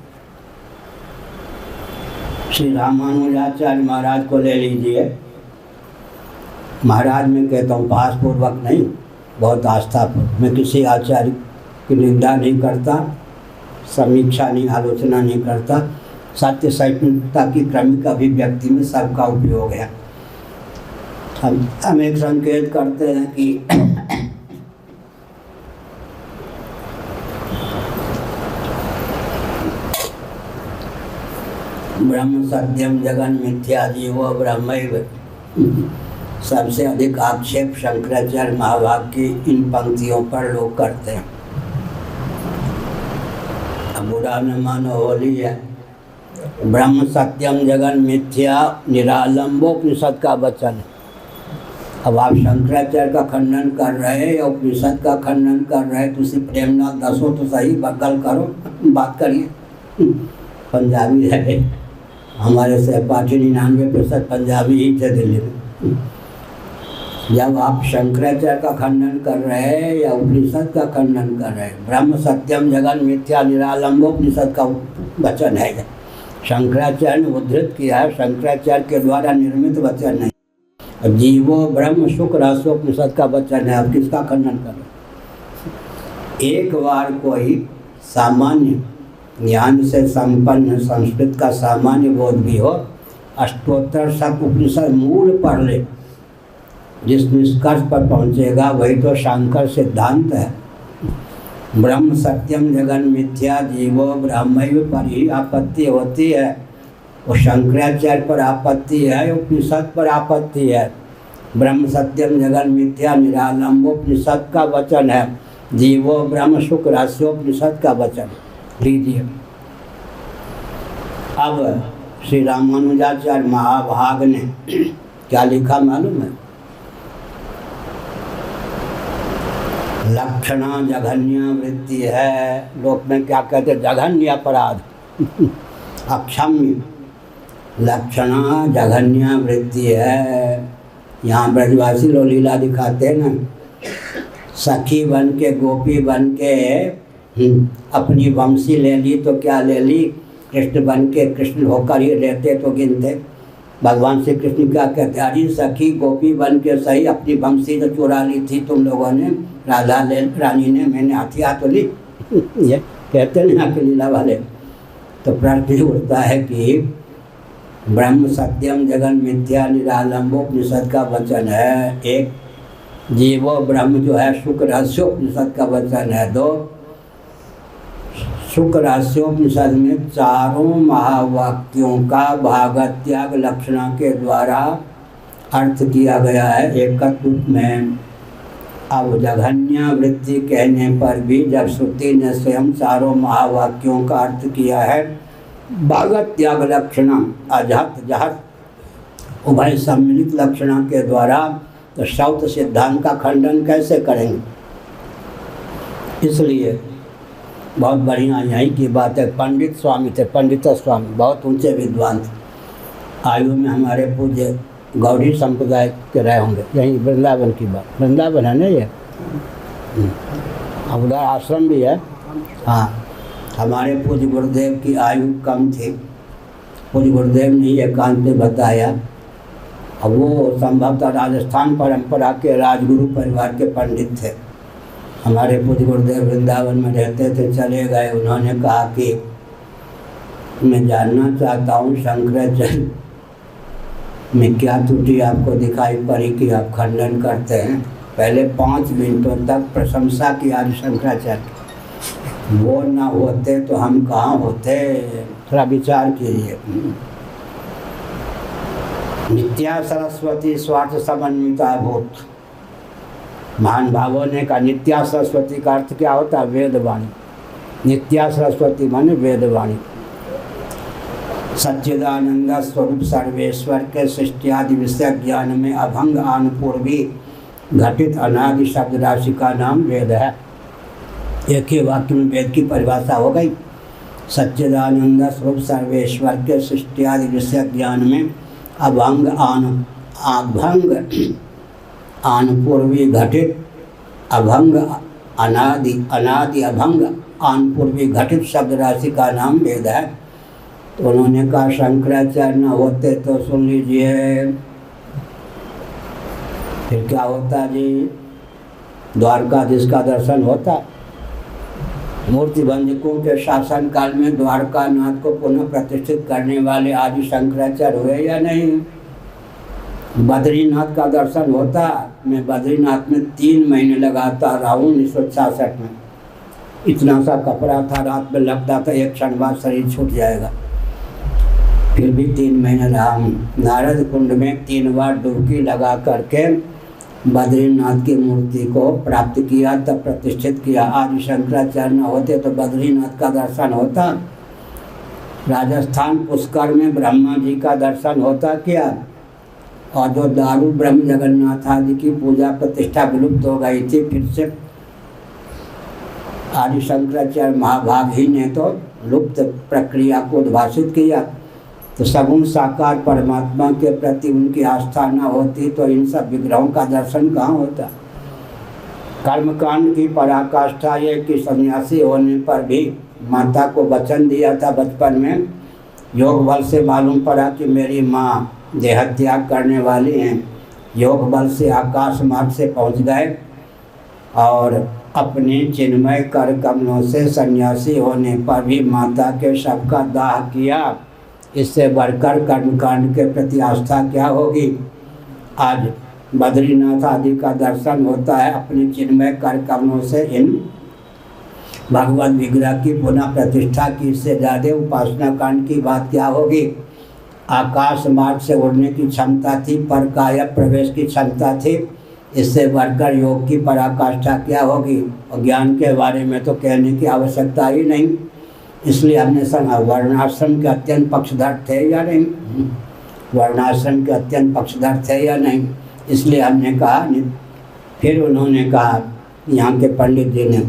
श्री रामानुजाचार्य महाराज को ले लीजिए। महाराज में कहता हूँ भासपूर्वक नहीं, बहुत आस्थापूर्वक। मैं किसी आचार्य की निंदा नहीं करता, समीक्षा नहीं, आलोचना नहीं करता। सत्य सहिष्णुता की क्रमिक अभिव्यक्ति में सबका उपयोग है। हम एक संकेत करते हैं कि ब्रह्म सत्यम जगन मिथ्या जीवो ब्रह्मैव। सबसे अधिक आक्षेप शंकराचार्य महाभाग की इन पंक्तियों पर लोग करते हैं। अब बुरा न मानो, होली है। ब्रह्म सत्यम जगन मिथ्या निरालंबोपनिषद का वचन। अब आप शंकराचार्य का खंडन कर रहे या उपनिषद का खंडन कर रहे, तो उसी प्रेमनाथ दसो तो सही बगल करो, बात करिए। पंजाबी है, हमारे सहपाठी 99% पंजाबी ही थे दिल्ली में। जब आप शंकराचार्य का खंडन कर रहे हैं या उपनिषद का खंडन कर रहे हैं, ब्रह्म सत्यम जगन मिथ्या निरालंबोपनिषद का वचन है। शंकराचार्य ने उद्धृत किया है, शंकराचार्य के द्वारा निर्मित वचन नहीं। जीवो ब्रह्म सुख रहस्योपनिषद का वचन है। आप किसका खंडन कर रहे? एक बार कोई सामान्य ज्ञान से संपन्न, संस्कृत का सामान्य बोध भी हो, अष्टोत्तर शत उपनिषद मूल पढ़ ले, जिस निष्कर्ष पर पहुँचेगा वही तो शंकर सिद्धांत है। ब्रह्म सत्यम जगन मिथ्या जीवो ब्रह्मैव पर ही आपत्ति होती है। वो शंकराचार्य पर आपत्ति है, उपनिषद पर आपत्ति है। ब्रह्म सत्यम जगन मिथ्या निरालंबोपनिषद का वचन है, जीवो ब्रह्म शुक्रास्योपनिषद का वचन। लीजिए अब श्री रामानुजाचार्य महाभाग ने क्या लिखा मालूम है? लक्षणा जघन्य वृत्ति है। लोक में क्या कहते हैं? जघन्य अपराध अक्षम्य। लक्षणा जघन्य वृत्ति है। यहाँ ब्रजवासी लोग लीला दिखाते हैं ना, सखी बन के गोपी बन के अपनी वंशी ले ली तो क्या ले ली, कृष्ण बन के कृष्ण होकर ही रहते तो गिनते। भगवान श्री कृष्ण क्या कहते हैं? अरे सखी गोपी बन के सही, अपनी वंशी तो चुरा ली थी तुम लोगों ने, राधा रानी ने, मैंने हथियार तो ली ये कहते हैं यहाँ के लीला वाले। तो प्रश्न उठता है कि ब्रह्म सत्यम जगन मिथ्या निरालंबोपनिषद का वचन है एक, जीवो ब्रह्म जो है शुक्रहस्योपनिषद का वचन है दो। शुक्रहस्योपनिषद में चारों महावाक्यों का भागत्याग लक्षणा के द्वारा अर्थ किया गया है एकत्व रूप में। अब जघन्य वृत्ति कहने पर भी जब श्रुति ने स्वयं चारों महावाक्यों का अर्थ किया है भागत्याग लक्षणा अजहत जहत उभय सम्मिलित लक्षणा के द्वारा, तो शौत सिद्धांत का खंडन कैसे करेंगे? इसलिए बहुत बढ़िया यही की बात है। पंडित स्वामी थे, पंडित स्वामी बहुत ऊंचे विद्वान थे। आयु में हमारे पूज्य गौड़ी संप्रदाय के रहे होंगे, यही वृंदावन की बात, वृंदावन है ना ये, अब उधर आश्रम भी है। हाँ, हमारे पूज्य गुरुदेव की आयु कम थी, पूज्य गुरुदेव ने एकांत में बताया। अब वो संभवतः राजस्थान परंपरा के राजगुरु परिवार के पंडित थे। हमारे पूज्य गुरुदेव वृंदावन में रहते थे, चले गए। उन्होंने कहा कि मैं जानना चाहता हूँ शंकराचार्य में क्या त्रुटि आपको दिखाई पड़ी कि आप खंडन करते हैं। पहले 5 मिनटों तक प्रशंसा की आदि शंकराचार्य, वो ना होते तो हम कहाँ होते, थोड़ा विचार कीजिए। नित्या सरस्वती स्वार्थ समन्विता भूत। महान भावों ने कहा नित्या सरस्वती का अर्थ क्या होता है? वेदवाणी। नित्या सरस्वती माने वेदवाणी। सच्चिदानंद स्वरूप सर्वेश्वर के सृष्टि आदि विषय ज्ञान में अभंग आनपूर्वी घटित अनादि शब्द राशि का नाम वेद है। एक ही वाक्य में वेद की परिभाषा हो गई। सच्चिदानंद स्वरूप सर्वेश्वर के सृष्टि आदि विषय ज्ञान में अभंग आनपूर्वी घटित अभंग अनादि अभंग आनपूर्वी घटित शब्द राशि का नाम वेद है। तो उन्होंने कहा शंकराचार्य न होते तो सुन लीजिए फिर क्या होता जी? द्वारकाधीश का दर्शन होता। मूर्ति भंजकों के शासन काल में द्वारका नाथ को पुनः प्रतिष्ठित करने वाले आदि शंकराचार्य हुए या नहीं? बद्रीनाथ का दर्शन होता। मैं बद्रीनाथ में 3 महीने लगातार रहा हूँ 1966 में। इतना सा कपड़ा था, रात में लगता था एक क्षण बाद शरीर छूट जाएगा, फिर भी 3 महीने रहा हूँ। नारद कुंड में 3 बार डुबकी लगा करके बद्रीनाथ की मूर्ति को प्राप्त किया, तब प्रतिष्ठित किया। आदि शंकराचार्य न होते तो बद्रीनाथ का दर्शन होता। राजस्थान पुष्कर में ब्रह्मा जी का दर्शन होता क्या? और जो दारू ब्रह्म जगन्नाथ आदि की पूजा प्रतिष्ठा विलुप्त हो गई थी, फिर से आदि शंकराचार्य महाभाग ही ने तो लुप्त प्रक्रिया को उद्भाषित किया। तो सगुण साकार परमात्मा के प्रति उनकी आस्था न होती तो इन सब विग्रहों का दर्शन कहाँ होता? कर्मकांड की पराकाष्ठा ये कि सन्यासी होने पर भी माता को वचन दिया था बचपन में। योग बल से मालूम पड़ा कि मेरी माँ देह त्याग करने वाली हैं। योग बल से आकाश मार्ग से पहुँच गए और अपने चिन्मय कर कमलों से सन्यासी होने पर भी माता के शव का दाह किया इससे बढ़कर कर्मकांड के प्रति आस्था क्या होगी। आज बद्रीनाथ आदि का दर्शन होता है, अपने चिन्मय कर कमलों से इन भगवत विग्रह की पुनः प्रतिष्ठा की, इससे ज़्यादा उपासना कांड की बात क्या होगी। आकाश मार्ग से उड़ने की क्षमता थी, पर काया प्रवेश की क्षमता थी, इससे बढ़कर योग की पराकाष्ठा क्या होगी। और ज्ञान के बारे में तो कहने की आवश्यकता ही नहीं। इसलिए हमने सुना वर्णाश्रम के अत्यंत पक्षधर थे या नहीं, वर्णाश्रम के अत्यंत पक्षधर थे या नहीं। इसलिए हमने कहा, फिर उन्होंने कहा यहाँ के पंडित जी ने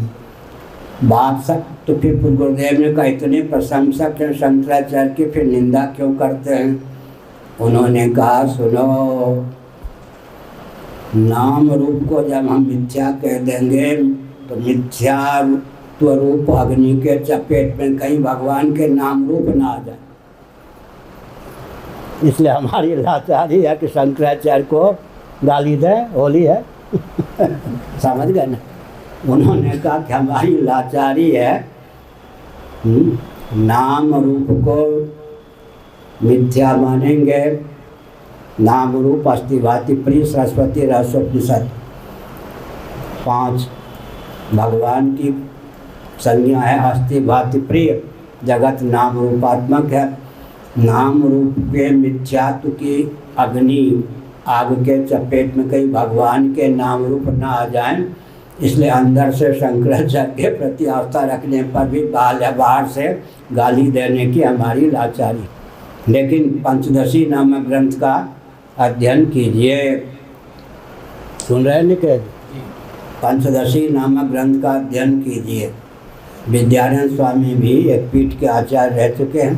बात सब, तो फिर गुरुदेव ने कहा इतने प्रशंसक हैं शंकराचार्य की, फिर निंदा क्यों करते हैं। उन्होंने कहा सुनो, नाम रूप को जब हम मिथ्या कह देंगे तो मिथ्यात्व रूप अग्नि के चपेट में कहीं भगवान के नाम रूप ना आ जाए। इसलिए हमारी लाचारी है कि शंकराचार्य को गाली दे, होली है समझ गए ना। उन्होंने कहा कि हमारी लाचारी है नाम रूप को मिथ्या मानेंगे। नाम रूप अस्ति भाति प्रिय सरस्वती रहस्योपनिषद 5 भगवान की संज्ञा है अस्ति भाति प्रिय। जगत नाम रूपात्मक है। नाम रूप के मिथ्यात्व की अग्नि आग के चपेट में कहीं भगवान के नाम रूप ना आ जाएं, इसलिए अंदर से शंकराचार्य के प्रति आस्था रखने पर भी बाहर से गाली देने की हमारी लाचारी। लेकिन पंचदशी नामक ग्रंथ का अध्ययन कीजिए। सुन रहे निकल, पंचदशी नामक ग्रंथ का अध्ययन कीजिए। विद्यानंद स्वामी भी एक पीठ के आचार्य रह चुके हैं।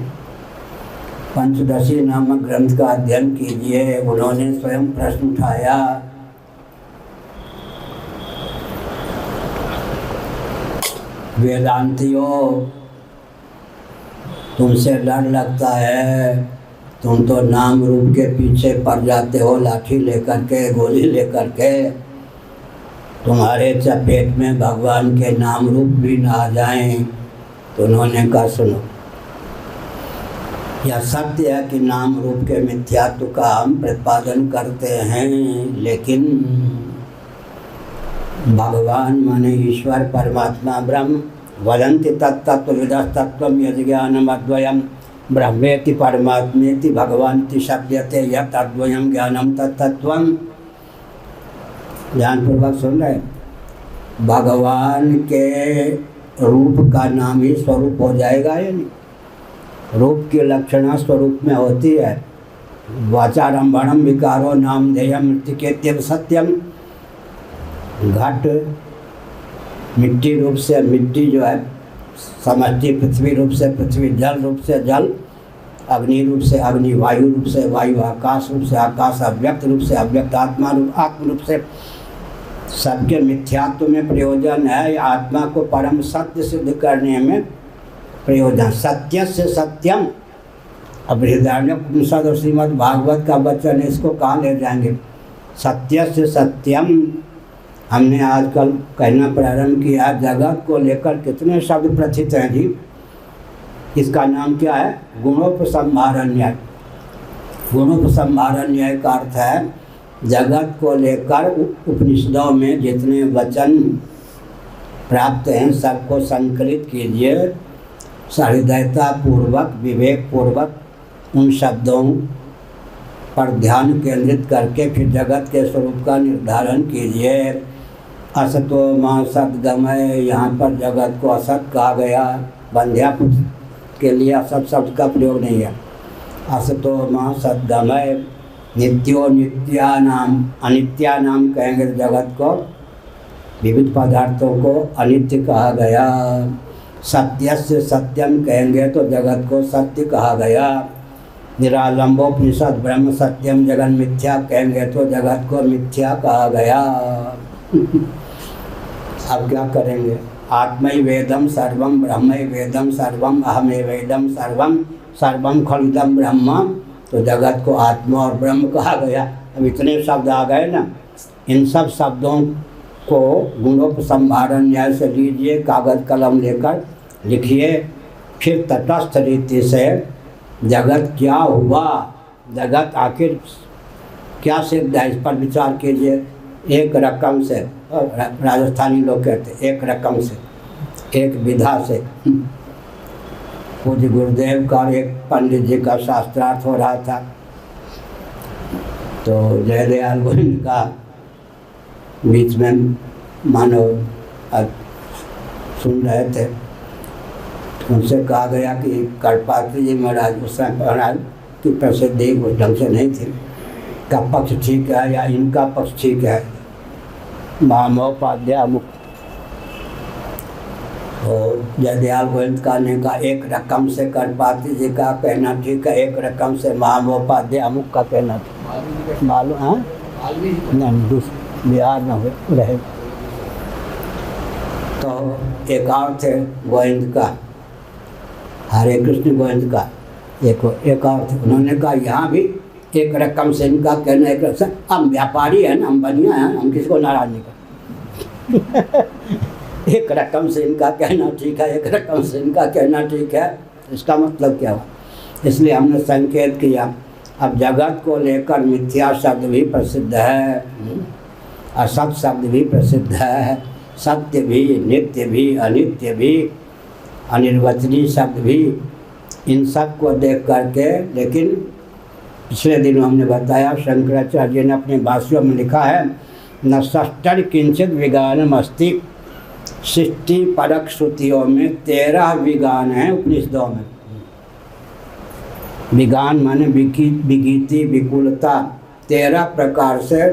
पंचदशी नामक ग्रंथ का अध्ययन कीजिए। उन्होंने स्वयं प्रश्न उठाया, वेदांतियों तुमसे डर लगता है, तुम तो नाम रूप के पीछे पड़ जाते हो, लाठी लेकर के, गोली लेकर के। तुम्हारे चपेट में भगवान के नाम रूप भी ना आ जाएं। तो उन्होंने कहा सुनो, यह सत्य है कि नाम रूप के मिथ्यात्व का हम प्रतिपादन करते हैं, लेकिन भगवान माने ईश्वर परमात्मा ब्रह्म वदन्ति तत्तत्त्वविदस्तत्त्वं यज्ञानम अद्वयम् ब्रह्मेति परमात्मेति भगवान्ति शब्दते यत् अद्वयं ज्ञानम तत्तत्त्वम्। ध्यानपूर्वक सुन रहे, भगवान के रूप का नाम ही स्वरूप हो जाएगा या नहीं। रूप की लक्षणा स्वरूप में होती है। वाचारंभणम विकारो नामधेयम मृत्तिकेत्यव सत्यम। घट मिट्टी रूप से मिट्टी जो है समष्टि, पृथ्वी रूप से पृथ्वी, जल रूप से जल, अग्नि रूप से अग्नि, वायु रूप से वायु, आकाश रूप से आकाश, अव्यक्त रूप से अव्यक्त, आत्मा रूप से। सबके मिथ्यात्व में प्रयोजन है, आत्मा को परम सत्य सिद्ध करने में प्रयोजन। सत्य से सत्यम। अब बृहदारण्यकोपनिषद और श्रीमद् भागवत का वचन है, इसको कहाँ ले जाएंगे। सत्य से सत्यम। हमने आजकल कहना प्रारंभ किया, जगत को लेकर कितने शब्द प्रथित हैं जी। इसका नाम क्या है, गुणोपसंहार न्याय। गुणोपसंहार न्याय का अर्थ है जगत को लेकर उपनिषदों में जितने वचन प्राप्त हैं सबको संकलित कीजिए, सहृदयता पूर्वक, विवेक पूर्वक उन शब्दों पर ध्यान केंद्रित करके फिर जगत के स्वरूप का निर्धारण कीजिए। असतो मां सद्गमय, यहाँ पर जगत को असत कहा गया। बंध्या पुत्र के लिए असत शब्द का प्रयोग नहीं है। असतो मां सद्गमय। नित्यो नित्यानाम, अनित्यानाम कहेंगे तो जगत को, विविध पदार्थों को अनित्य कहा गया। सत्यस्य सत्यम कहेंगे तो जगत को सत्य कहा गया। निरालंबोपनिषद ब्रह्म सत्यम जगन मिथ्या कहेंगे तो जगत को मिथ्या कहा गया। अब क्या करेंगे, आत्मै वेदम सर्वम ब्रह्मै वेदम सर्वम अहमे वेदम सर्वम सर्वम खलुदम ब्रह्म, तो जगत को आत्मा और ब्रह्म कहा गया। अब इतने शब्द आ गए ना, इन सब शब्दों को गुणोपसंहारण न्याय से लीजिए, कागज़ कलम लेकर लिखिए, फिर तटस्थ रीति से जगत क्या हुआ, जगत आखिर क्या सिद्ध है, इस पर विचार कीजिए। एक रकम से, राजस्थानी लोग कहते हैं एक रकम से, एक विधा से। पूज्य गुरुदेव का और एक पंडित जी का शास्त्रार्थ हो रहा था, तो जयदयाल गोविंद का बीच में मानो सुन रहे थे। उनसे कहा गया कि करपात्री जी महाराज उस समय महाराज की प्रसिद्धि उस ढंग से नहीं थी, का पक्ष ठीक है या इनका पक्ष ठीक है। महामहोपाध्याय मुक्त और जयदयाल गोविंद का ने कहा एक रकम से करपात्री जी का कहना ठीक है, एक रकम से महामहोपाध्याय अमुक का कहना ठीक। मालूम हाँ नहीं, बिहार में हो रहे। तो एक और थे गोविंद का, हरे कृष्ण गोविंद का एक और थे। उन्होंने कहा यहाँ भी एक रकम से इनका कहना, एक रकम। हम व्यापारी हैं ना, हम बनिया हैं, हम किसी को नाराज नहीं कर। एक रकम से इनका कहना ठीक है, एक रकम से इनका कहना ठीक है, इसका मतलब क्या हुआ? इसलिए हमने संकेत किया। अब जगत को लेकर मिथ्या शब्द भी प्रसिद्ध है, असत शब्द भी प्रसिद्ध है, सत्य भी, नित्य भी, अनित्य भी, अनिर्वचनीय शब्द भी। इन सब को देख करके, लेकिन पिछले दिन हमने बताया शंकराचार्य जी ने अपने भाष्यों में लिखा है, न षष्टर किंचित विज्ञानम अस्ति। सृष्टि परक श्रुतियों में 13 विज्ञान हैं उपनिषदों में। विज्ञान माने विगीति, विकुलता, 13 प्रकार से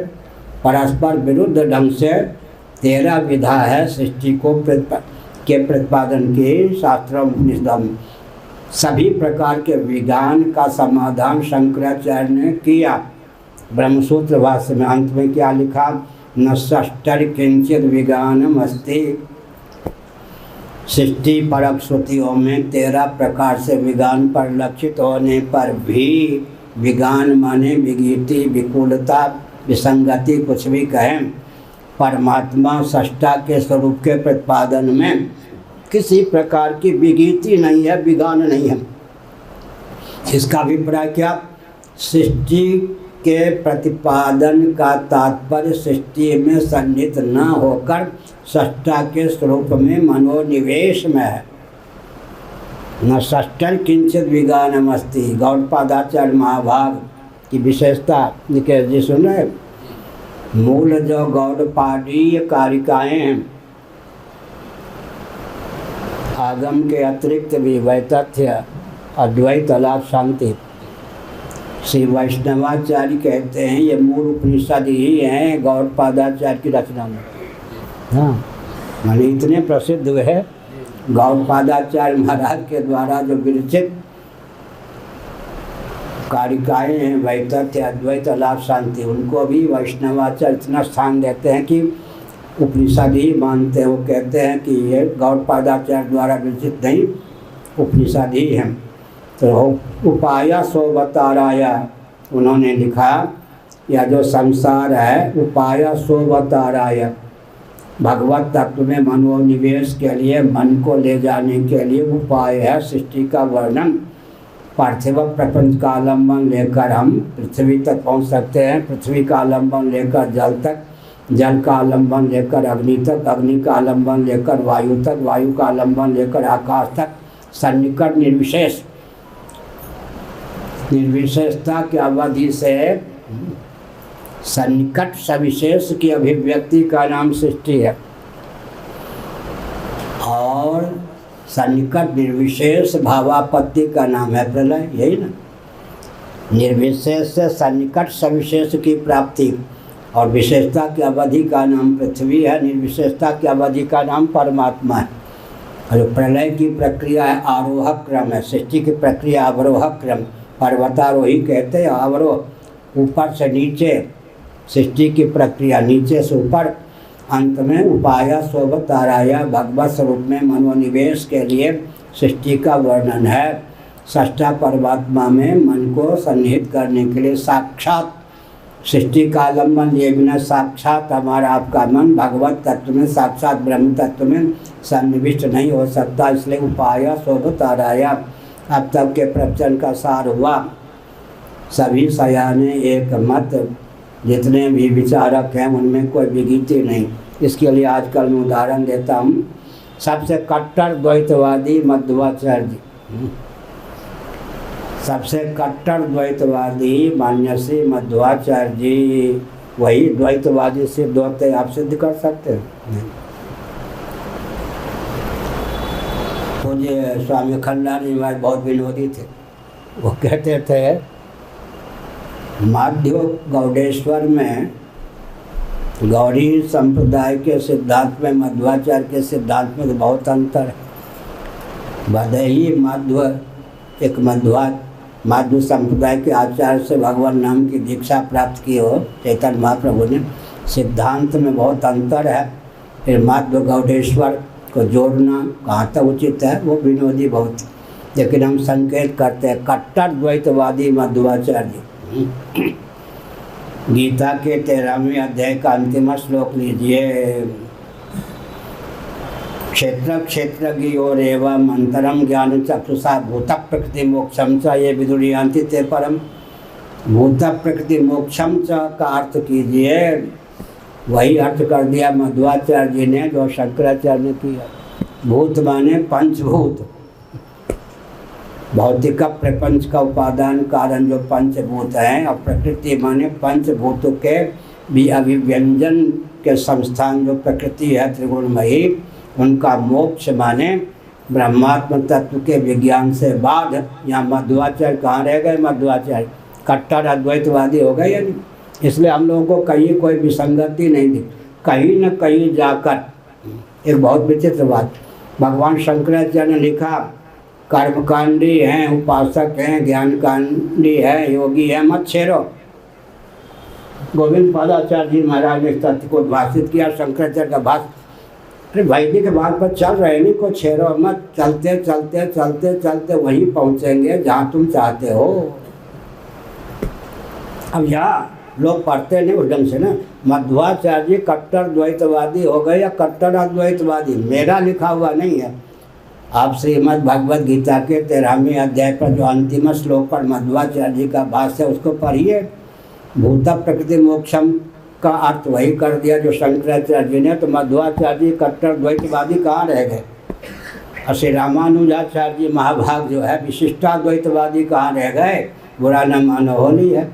परस्पर विरुद्ध ढंग से 13 विधा है सृष्टि को के प्रतिपादन की शास्त्रों उपनिषदों में। सभी प्रकार के विज्ञान का समाधान शंकराचार्य ने किया। ब्रह्मसूत्र भाष्य में अंत में क्या लिखा? न षष्टर किंचित विज्ञानम अस्ति। सृष्टि परक श्रुतियों में 13 प्रकार से विज्ञान पर लक्षित होने पर भी, विज्ञान माने विगीति, विकुलता, विसंगति, कुछ भी कहें, परमात्मा सष्टा के स्वरूप के प्रतिपादन में किसी प्रकार की विगीति नहीं है, विज्ञान नहीं है। इसका अभिप्राय क्या? सृष्टि के प्रतिपादन का तात्पर्य सृष्टि में सन्निहित न होकर सष्टा के स्वरूप में मनोनिवेश में है। न षष्टर किंचित विज्ञानम अस्ति। गौड़पादाचार्य महाभाग की विशेषता जी सुन रहे, मूल जो गौड़पादीय कारिकाएँ हैं, आगम के अतिरिक्त भी वैतथ्य, अद्वैत, अलाप, शांति, श्री वैष्णवाचार्य कहते हैं ये मूल उपनिषद ही हैं गौड़पादाचार्य की रचना में। हाँ, माने इतने प्रसिद्ध हुए हैं गौड़पादाचार्य महाराज के द्वारा जो विरचित कारिकाएँ हैं, वैतथ्य, अद्वैत, अलाप, शांति, उनको भी वैष्णवाचार्य इतना स्थान देते हैं कि उपनिषद ही मानते हैं। वो कहते हैं कि ये गौड़पादाचार्य द्वारा विरचित नहीं, उपनिषद ही हैं। तो उपाय सोवताराय उन्होंने लिखा, या जो संसार है उपाय सोवताराय, भगवत तत्व में मनोनिवेश के लिए, मन को ले जाने के लिए उपाय है। सृष्टि का वर्णन पार्थिव प्रपंच का आलम्बन लेकर हम पृथ्वी तक पहुंच सकते हैं, पृथ्वी का आलम्बन लेकर जल तक, जल का आलम्बन लेकर अग्नि तक, अग्नि का आलम्बन लेकर वायु तक, वायु का आलम्बन लेकर आकाश तक। सन्निकट निर्विशेष, निर्विशेषता की अवधि से सन्निकट सविशेष की अभिव्यक्ति का नाम सृष्टि है। और सन्निकट निर्विशेष भावापत्ति का नाम है प्रलय, यही ना। निर्विशेष से सन्निकट सविशेष की प्राप्ति, और विशेषता की अवधि का नाम पृथ्वी है, निर्विशेषता की अवधि का नाम परमात्मा है। और प्रलय की प्रक्रिया है आरोह क्रम है, सृष्टि की प्रक्रिया अवरोह क्रम, पर्वतारोही कहते हैं। अवरोह ऊपर से नीचे, सृष्टि की प्रक्रिया नीचे से ऊपर, अंत में उपाय सोवताराय, भगवत स्वरूप में मनोनिवेश के लिए सृष्टि का वर्णन है। सष्टा परमात्मा में मन को सन्निहित करने के लिए साक्षात सृष्टि का आलम्बन लिए बिना साक्षात हमारा आपका मन भगवत तत्व में, साक्षात ब्रह्म तत्व में सन्निविष्ट नहीं हो सकता। इसलिए उपाय सोवताराय, अब तक के प्रवचन का सार हुआ, सभी सयाने एक मत, जितने भी विचारक हैं उनमें कोई विगिति नहीं। इसके लिए आजकल मैं उदाहरण देता हूँ। सबसे कट्टर द्वैतवादी मध्वाचार्य, सबसे कट्टर द्वैतवादी मान्यश्री मध्वाचार्य जी, वही द्वैतवादी सिद्ध होते, आप सिद्ध कर सकते हैं। तो ये स्वामी खंडानी महाराज बहुत विनोदी थे। वो कहते थे माध्य गौडेश्वर में गौड़ी संप्रदाय के सिद्धांत में मध्वाचार्य के सिद्धांत में बहुत अंतर है। भले ही माध्व संप्रदाय के आचार्य से भगवान नाम की दीक्षा प्राप्त की हो चैतन्य महाप्रभु ने, सिद्धांत में बहुत अंतर है। फिर माध्व गौडेश्वर को जोड़ना कहाँ तक उचित है, वो विनोदी बहुत। लेकिन हम संकेत करते हैं कट्टर द्वैतवादी मध्वाचार्य। गीता के 13वें अध्याय का अंतिम श्लोक लीजिए। क्षेत्र क्षेत्रज्ञ और एवं अंतरम ज्ञान चक्षुषा भूत प्रकृति मोक्षम च ये विदुरियांति ते परम। भूत प्रकृति मोक्षम च का अर्थ कीजिए, वही अर्थ कर दिया मध्वाचार्य जी ने जो शंकराचार्य ने किया। भूत माने पंचभूत, भौतिक प्रपंच का उपादान कारण जो पंचभूत हैं, और प्रकृति माने पंचभूतों के भी अभिव्यंजन के संस्थान जो प्रकृति है त्रिगुणमयी, उनका मोक्ष माने ब्रह्मात्म तत्व के विज्ञान से बाद। यहाँ मध्वाचार्य कहाँ रह गए? मध्वाचार्य कट्टर अद्वैतवादी हो गए या नहीं? इसलिए हम लोगों को कहीं कोई विसंगति नहीं दी। कहीं न कहीं जाकर एक बहुत विचित्र बात, भगवान शंकराचार्य ने लिखा कर्मकांडी हैं, उपासक हैं, ज्ञानकांडी है, योगी है, मत छेड़ो। गोविंद पादाचार्य जी महाराज ने तत्व को भाषित किया, शंकराचार्य का भाष्य। अरे वैदिक बात पर चल रहे नहीं को छेड़ो मत, चलते चलते चलते चलते वहीं पहुँचेंगे जहाँ तुम चाहते हो। अब यहाँ लोग पढ़ते नहीं उस ढंग से ना। मध्वाचार्य जी कट्टर द्वैतवादी हो गए या कट्टर अद्वैतवादी, मेरा लिखा हुआ नहीं है। आप श्रीमद् भगवद गीता के 13वें अध्याय पर जो अंतिम श्लोक पर मध्वाचार्य जी का भाष्य है उसको पढ़िए। भूत प्रकृति मोक्षम का अर्थ वही कर दिया जो शंकराचार्य जी ने। तो मध्वाचार्य जी कट्टर द्वैतवादी कहाँ रह गए? और श्री रामानुजाचार्य जी महाभाग जो है विशिष्टाद्वैतवादी कहाँ रह गए? बुरा न मानो होली है।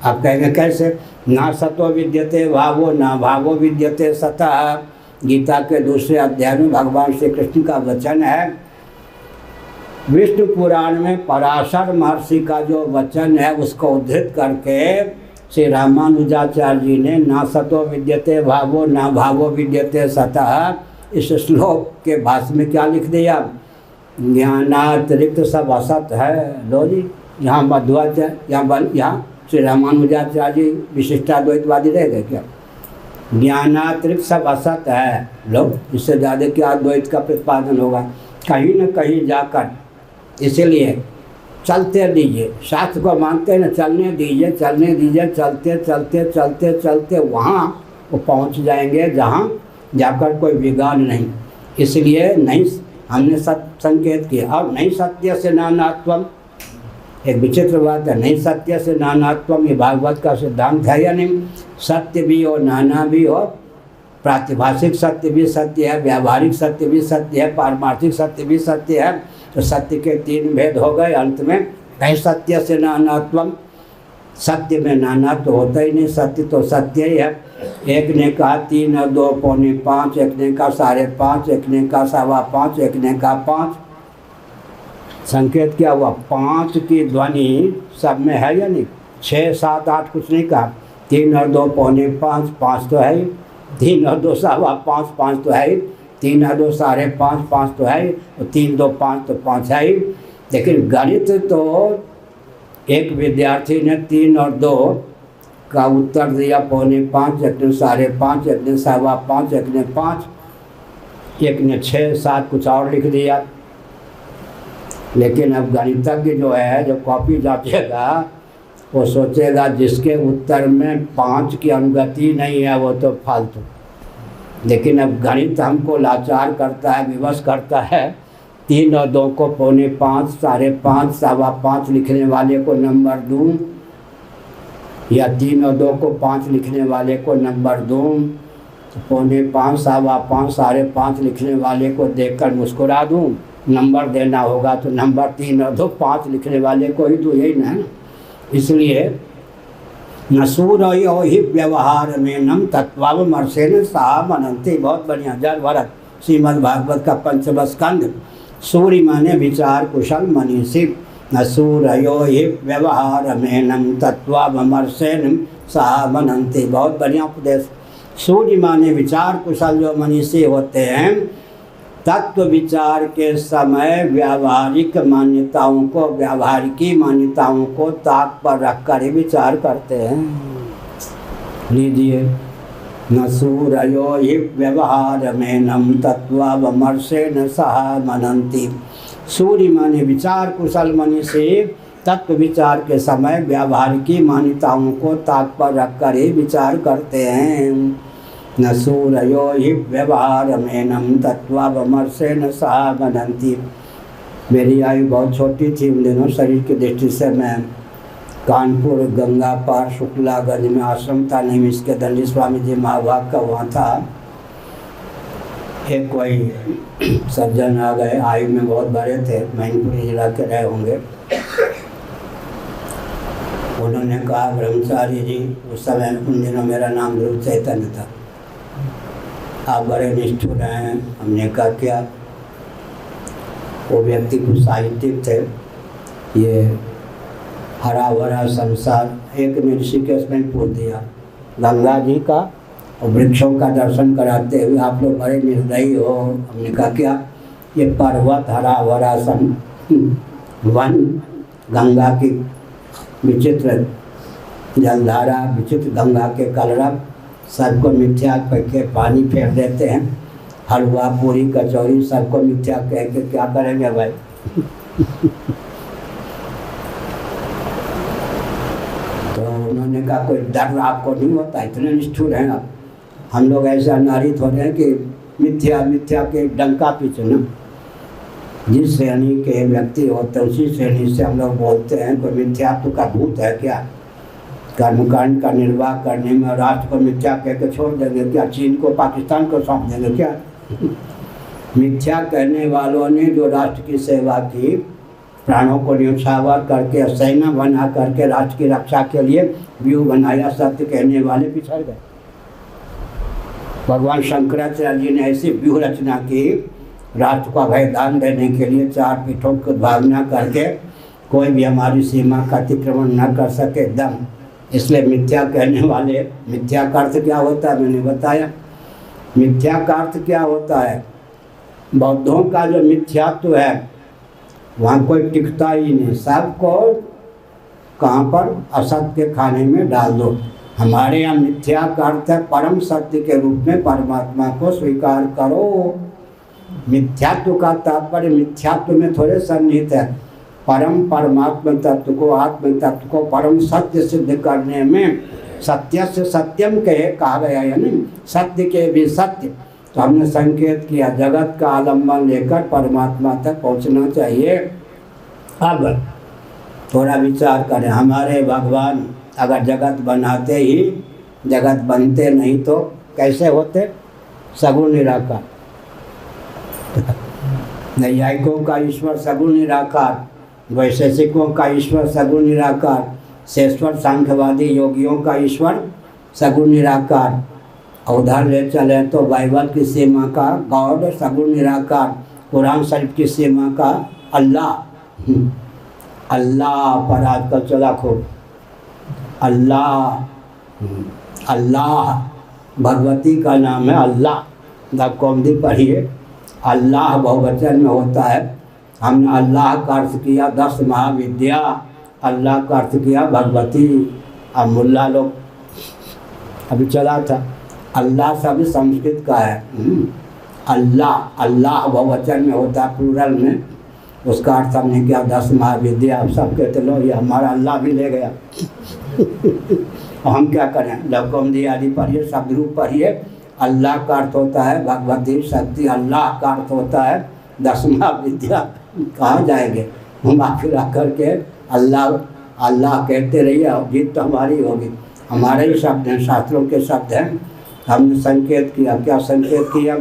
आप कहेंगे कैसे? ना सतो विद्यते भावो ना भावो विद्यते सतः। गीता के दूसरे अध्याय में भगवान श्री कृष्ण का वचन है। विष्णु पुराण में पराशर महर्षि का जो वचन है उसको उद्धृत करके श्री रामानुजाचार्य जी ने ना सतो विद्यते भावो ना भावो विद्यते सतः, इस श्लोक के भाष्य में क्या लिख दिया? ज्ञानातिरिक्त सब असत है। लो जी, यहाँ मध्वाचार्य यहाँ श्री रामानुजाचार्य जी विशिष्टाद्वैतवादी रह गए क्या? ज्ञानातिरिक्त सब असत है। लो, इससे ज़्यादा क्या द्वैत का प्रतिपादन होगा? कहीं न कहीं जाकर, इसीलिए चलते दीजिए, शास्त्र को मानते हैं ना, चलने दीजिए चलने दीजिए, चलते चलते चलते चलते वहाँ वो पहुँच जाएंगे जहाँ जाकर कोई विगाड़ नहीं। इसलिए नहीं हमने संकेत किया। और नहीं सत्य से नानात्वम, एक विचित्र बात है, नहीं सत्य से नानात्वम, ये भागवत का सिद्धांत है या नहीं? सत्य भी हो नाना भी हो, प्रातिभाषिक सत्य भी सत्य है, व्यावहारिक सत्य भी सत्य है, पारमार्थिक सत्य भी सत्य है। तो सत्य के तीन भेद हो गए अंत में। नहीं सत्य से नानात्वम, सत्य में नाना तो होता ही नहीं, सत्य तो सत्य ही है। एक ने कहा 3 और 2 पौने 5, एक ने कहा 5.5, एक ने कहा 5.25, एक ने कहा 5। संकेत क्या हुआ? 5 की ध्वनि सब में है या नहीं? 6, 7, 8 कुछ नहीं कहा। 3 और 2 पौने 5, 5 तो है ही। 3 और 2 5.25, 5 तो है ही। 3 और 2 5.5, 5 तो है ही। 3, 2, 5 तो 5 है ही। लेकिन गणित तो एक विद्यार्थी ने 3 और 2 का उत्तर दिया पौने 5, एक ने 5.5, एक ने 5.25, एक ने 5, एक ने 6, 7 कुछ और लिख दिया। लेकिन अब गणितज्ञ जो है, जो कॉपी जांचेगा, वो सोचेगा जिसके उत्तर में 5 की अनुगति नहीं है वो तो फालतू। लेकिन अब गणित हमको लाचार करता है, विवश करता है 3 और 2 को 4.25, 5.5, 5.25 लिखने वाले को नंबर दूं, या 3 और 2 को 5 लिखने वाले को नंबर दूं, तो 4.25, 5.25, 5.5 लिखने वाले को देखकर मुस्कुरा दूं। नंबर देना होगा तो नंबर 3 और 2, 5 लिखने वाले को ही दूं, यही ना है। इसलिए नसूरयो ही व्यवहार में नम तत्वावमर्शेन सा मनंती। बहुत बढ़िया। जड़ भरत श्रीमद् भागवत का 5वां स्कंद। सूर्य माने विचार कुशल मनीषी। नसूरयो ही व्यवहार में नम तत्वावमर्शेन सा मनंती। बहुत बढ़िया उपदेश। सूर्य माने विचार कुशल जो मनीषी होते हैं, तत्व विचार के समय व्यावहारिक मान्यताओं को, व्यावहारिकी मान्यताओं को ताक पर रखकर ही विचार करते हैं। लीजिए, नसूरयो हि व्यवहार में नम तत्वावमर्शेन सह मनंती। सूर्य माने विचार कुशल मनीषी तत्व विचार के समय व्यावहारिकी मान्यताओं को ताक पर रखकर ही विचार करते हैं। नसूरयो हि व्यवहार में नम तत्वावमर्शेन सह मनंती। मेरी आयु बहुत छोटी थी उन दिनों, शरीर की दृष्टि से। मैं कानपुर गंगा पार शुक्लागंज में आश्रम था, नैमिष दंडी स्वामी जी महाभाग का वहाँ था। एक कोई सज्जन आ गए, आयु में बहुत बड़े थे, मैनपुरी जिला के रहे होंगे। उन्होंने कहा, ब्रह्मचारी जी, उस समय उन दिनों मेरा नाम ध्रुव चैतन्य था, आप बड़े निष्ठुर हैं। हमने कहा क्या? वो व्यक्ति कुछ साहित्यिक थे। ये हरा भरा संसार, एक में ऋषिकेश में पूछ दिया गंगा जी का और वृक्षों का दर्शन कराते हुए आप लोग बड़े निर्दयी हो। हमने कहा क्या? ये पर्वत, हरा भरा वन, गंगा की विचित्र जलधारा, विचित्र गंगा के कलरव, सबको मिथ्या कह के पानी फेंक देते हैं। हलवा पूरी कचौरी सबको मिथ्या कह के क्या करेंगे भाई? तो उन्होंने कहा कोई डर आपको नहीं होता? इतने निष्ठुर हैं आप। हम लोग ऐसे अनारित हो रहे हैं कि मिथ्या मिथ्या के डंका पीछे ना। जिस श्रेणी के व्यक्ति होते हैं उसी श्रेणी से हम लोग बोलते हैं। कोई मिथ्यात्व का भूत है क्या? कर्मकांड का निर्वाह करने में राष्ट्र को मिथ्या कह के छोड़ देंगे क्या? चीन को, पाकिस्तान को सौंप देंगे क्या? मिथ्या कहने वालों ने जो राष्ट्र की सेवा की, प्राणों को न्यौछावर करके, सेना बना करके राष्ट्र की रक्षा के लिए व्यूह बनाया, सत्य कहने वाले पिछड़ गए। भगवान शंकराचार्य जी ने ऐसी व्यूह रचना की, राष्ट्र को अभयदान देने के लिए 4 पीठों को भावना करके कोई भी हमारी सीमा का अतिक्रमण न कर सके दम। इसलिए मिथ्या कहने वाले, मिथ्या का अर्थ क्या होता है मैंने बताया। मिथ्या का अर्थ क्या होता है? बौद्धों का जो मिथ्यात्व है वहाँ कोई टिकता ही नहीं, सबको कहाँ पर असत्य के खाने में डाल दो। हमारे यहाँ मिथ्या का अर्थ है परम सत्य के रूप में परमात्मा को स्वीकार करो। मिथ्यात्व का तात्पर्य मिथ्यात्व में थोड़े सन्निहित है। परम परमात्मा तत्व को, आत्म तत्व को परम सत्य सिद्ध करने में सत्य से सत्यम कहा गया है नहीं, सत्य के भी सत्य। तो हमने संकेत किया जगत का आलम्बन लेकर परमात्मा तक पहुंचना चाहिए। अब थोड़ा विचार करें, हमारे भगवान अगर जगत बनाते ही जगत बनते नहीं तो कैसे होते? सगुण निराकार। नैयायिकों का ईश्वर सगुण निराकार, वैशेषिकों का ईश्वर सगुण निराकार, शेषवर सांख्यवादी योगियों का ईश्वर सगुण निराकार। उधर ले चले तो बाइबल की सीमा का गॉड सगुण निराकार, कुरान शरीफ की सीमा का अल्लाह। अल्लाह पर आजकल चला खूब, अल्लाह अल्लाह भगवती का नाम है अल्लाह। दबकौमदी पढ़िए, अल्लाह बहुवचन में होता है। हमने अल्लाह का अर्थ किया 10 महाविद्या, अल्लाह का अर्थ किया भगवती। अब मुल्ला लोग अभी चला था, अल्लाह शब्द संस्कृत का है। अल्लाह, अल्लाह बहुवचन में होता है, प्लूरल में। उसका अर्थ हमने किया 10 महाविद्या। अब सब कहते लो ये हमारा अल्लाह भी ले गया। और हम क्या करें? लवकौमदी आदि पढ़िए, शब्द रूप पढ़िए। अल्लाह का अर्थ होता है भगवती शक्ति, अल्लाह का अर्थ होता है 10वां विद्या कहाँ जाएंगे? घुमा फिरा करके अल्लाह अल्लाह कहते रहिए और जीत तो हमारी होगी। हमारे ही शब्द हैं, शास्त्रों के शब्द हैं। हमने संकेत किया, क्या संकेत किया?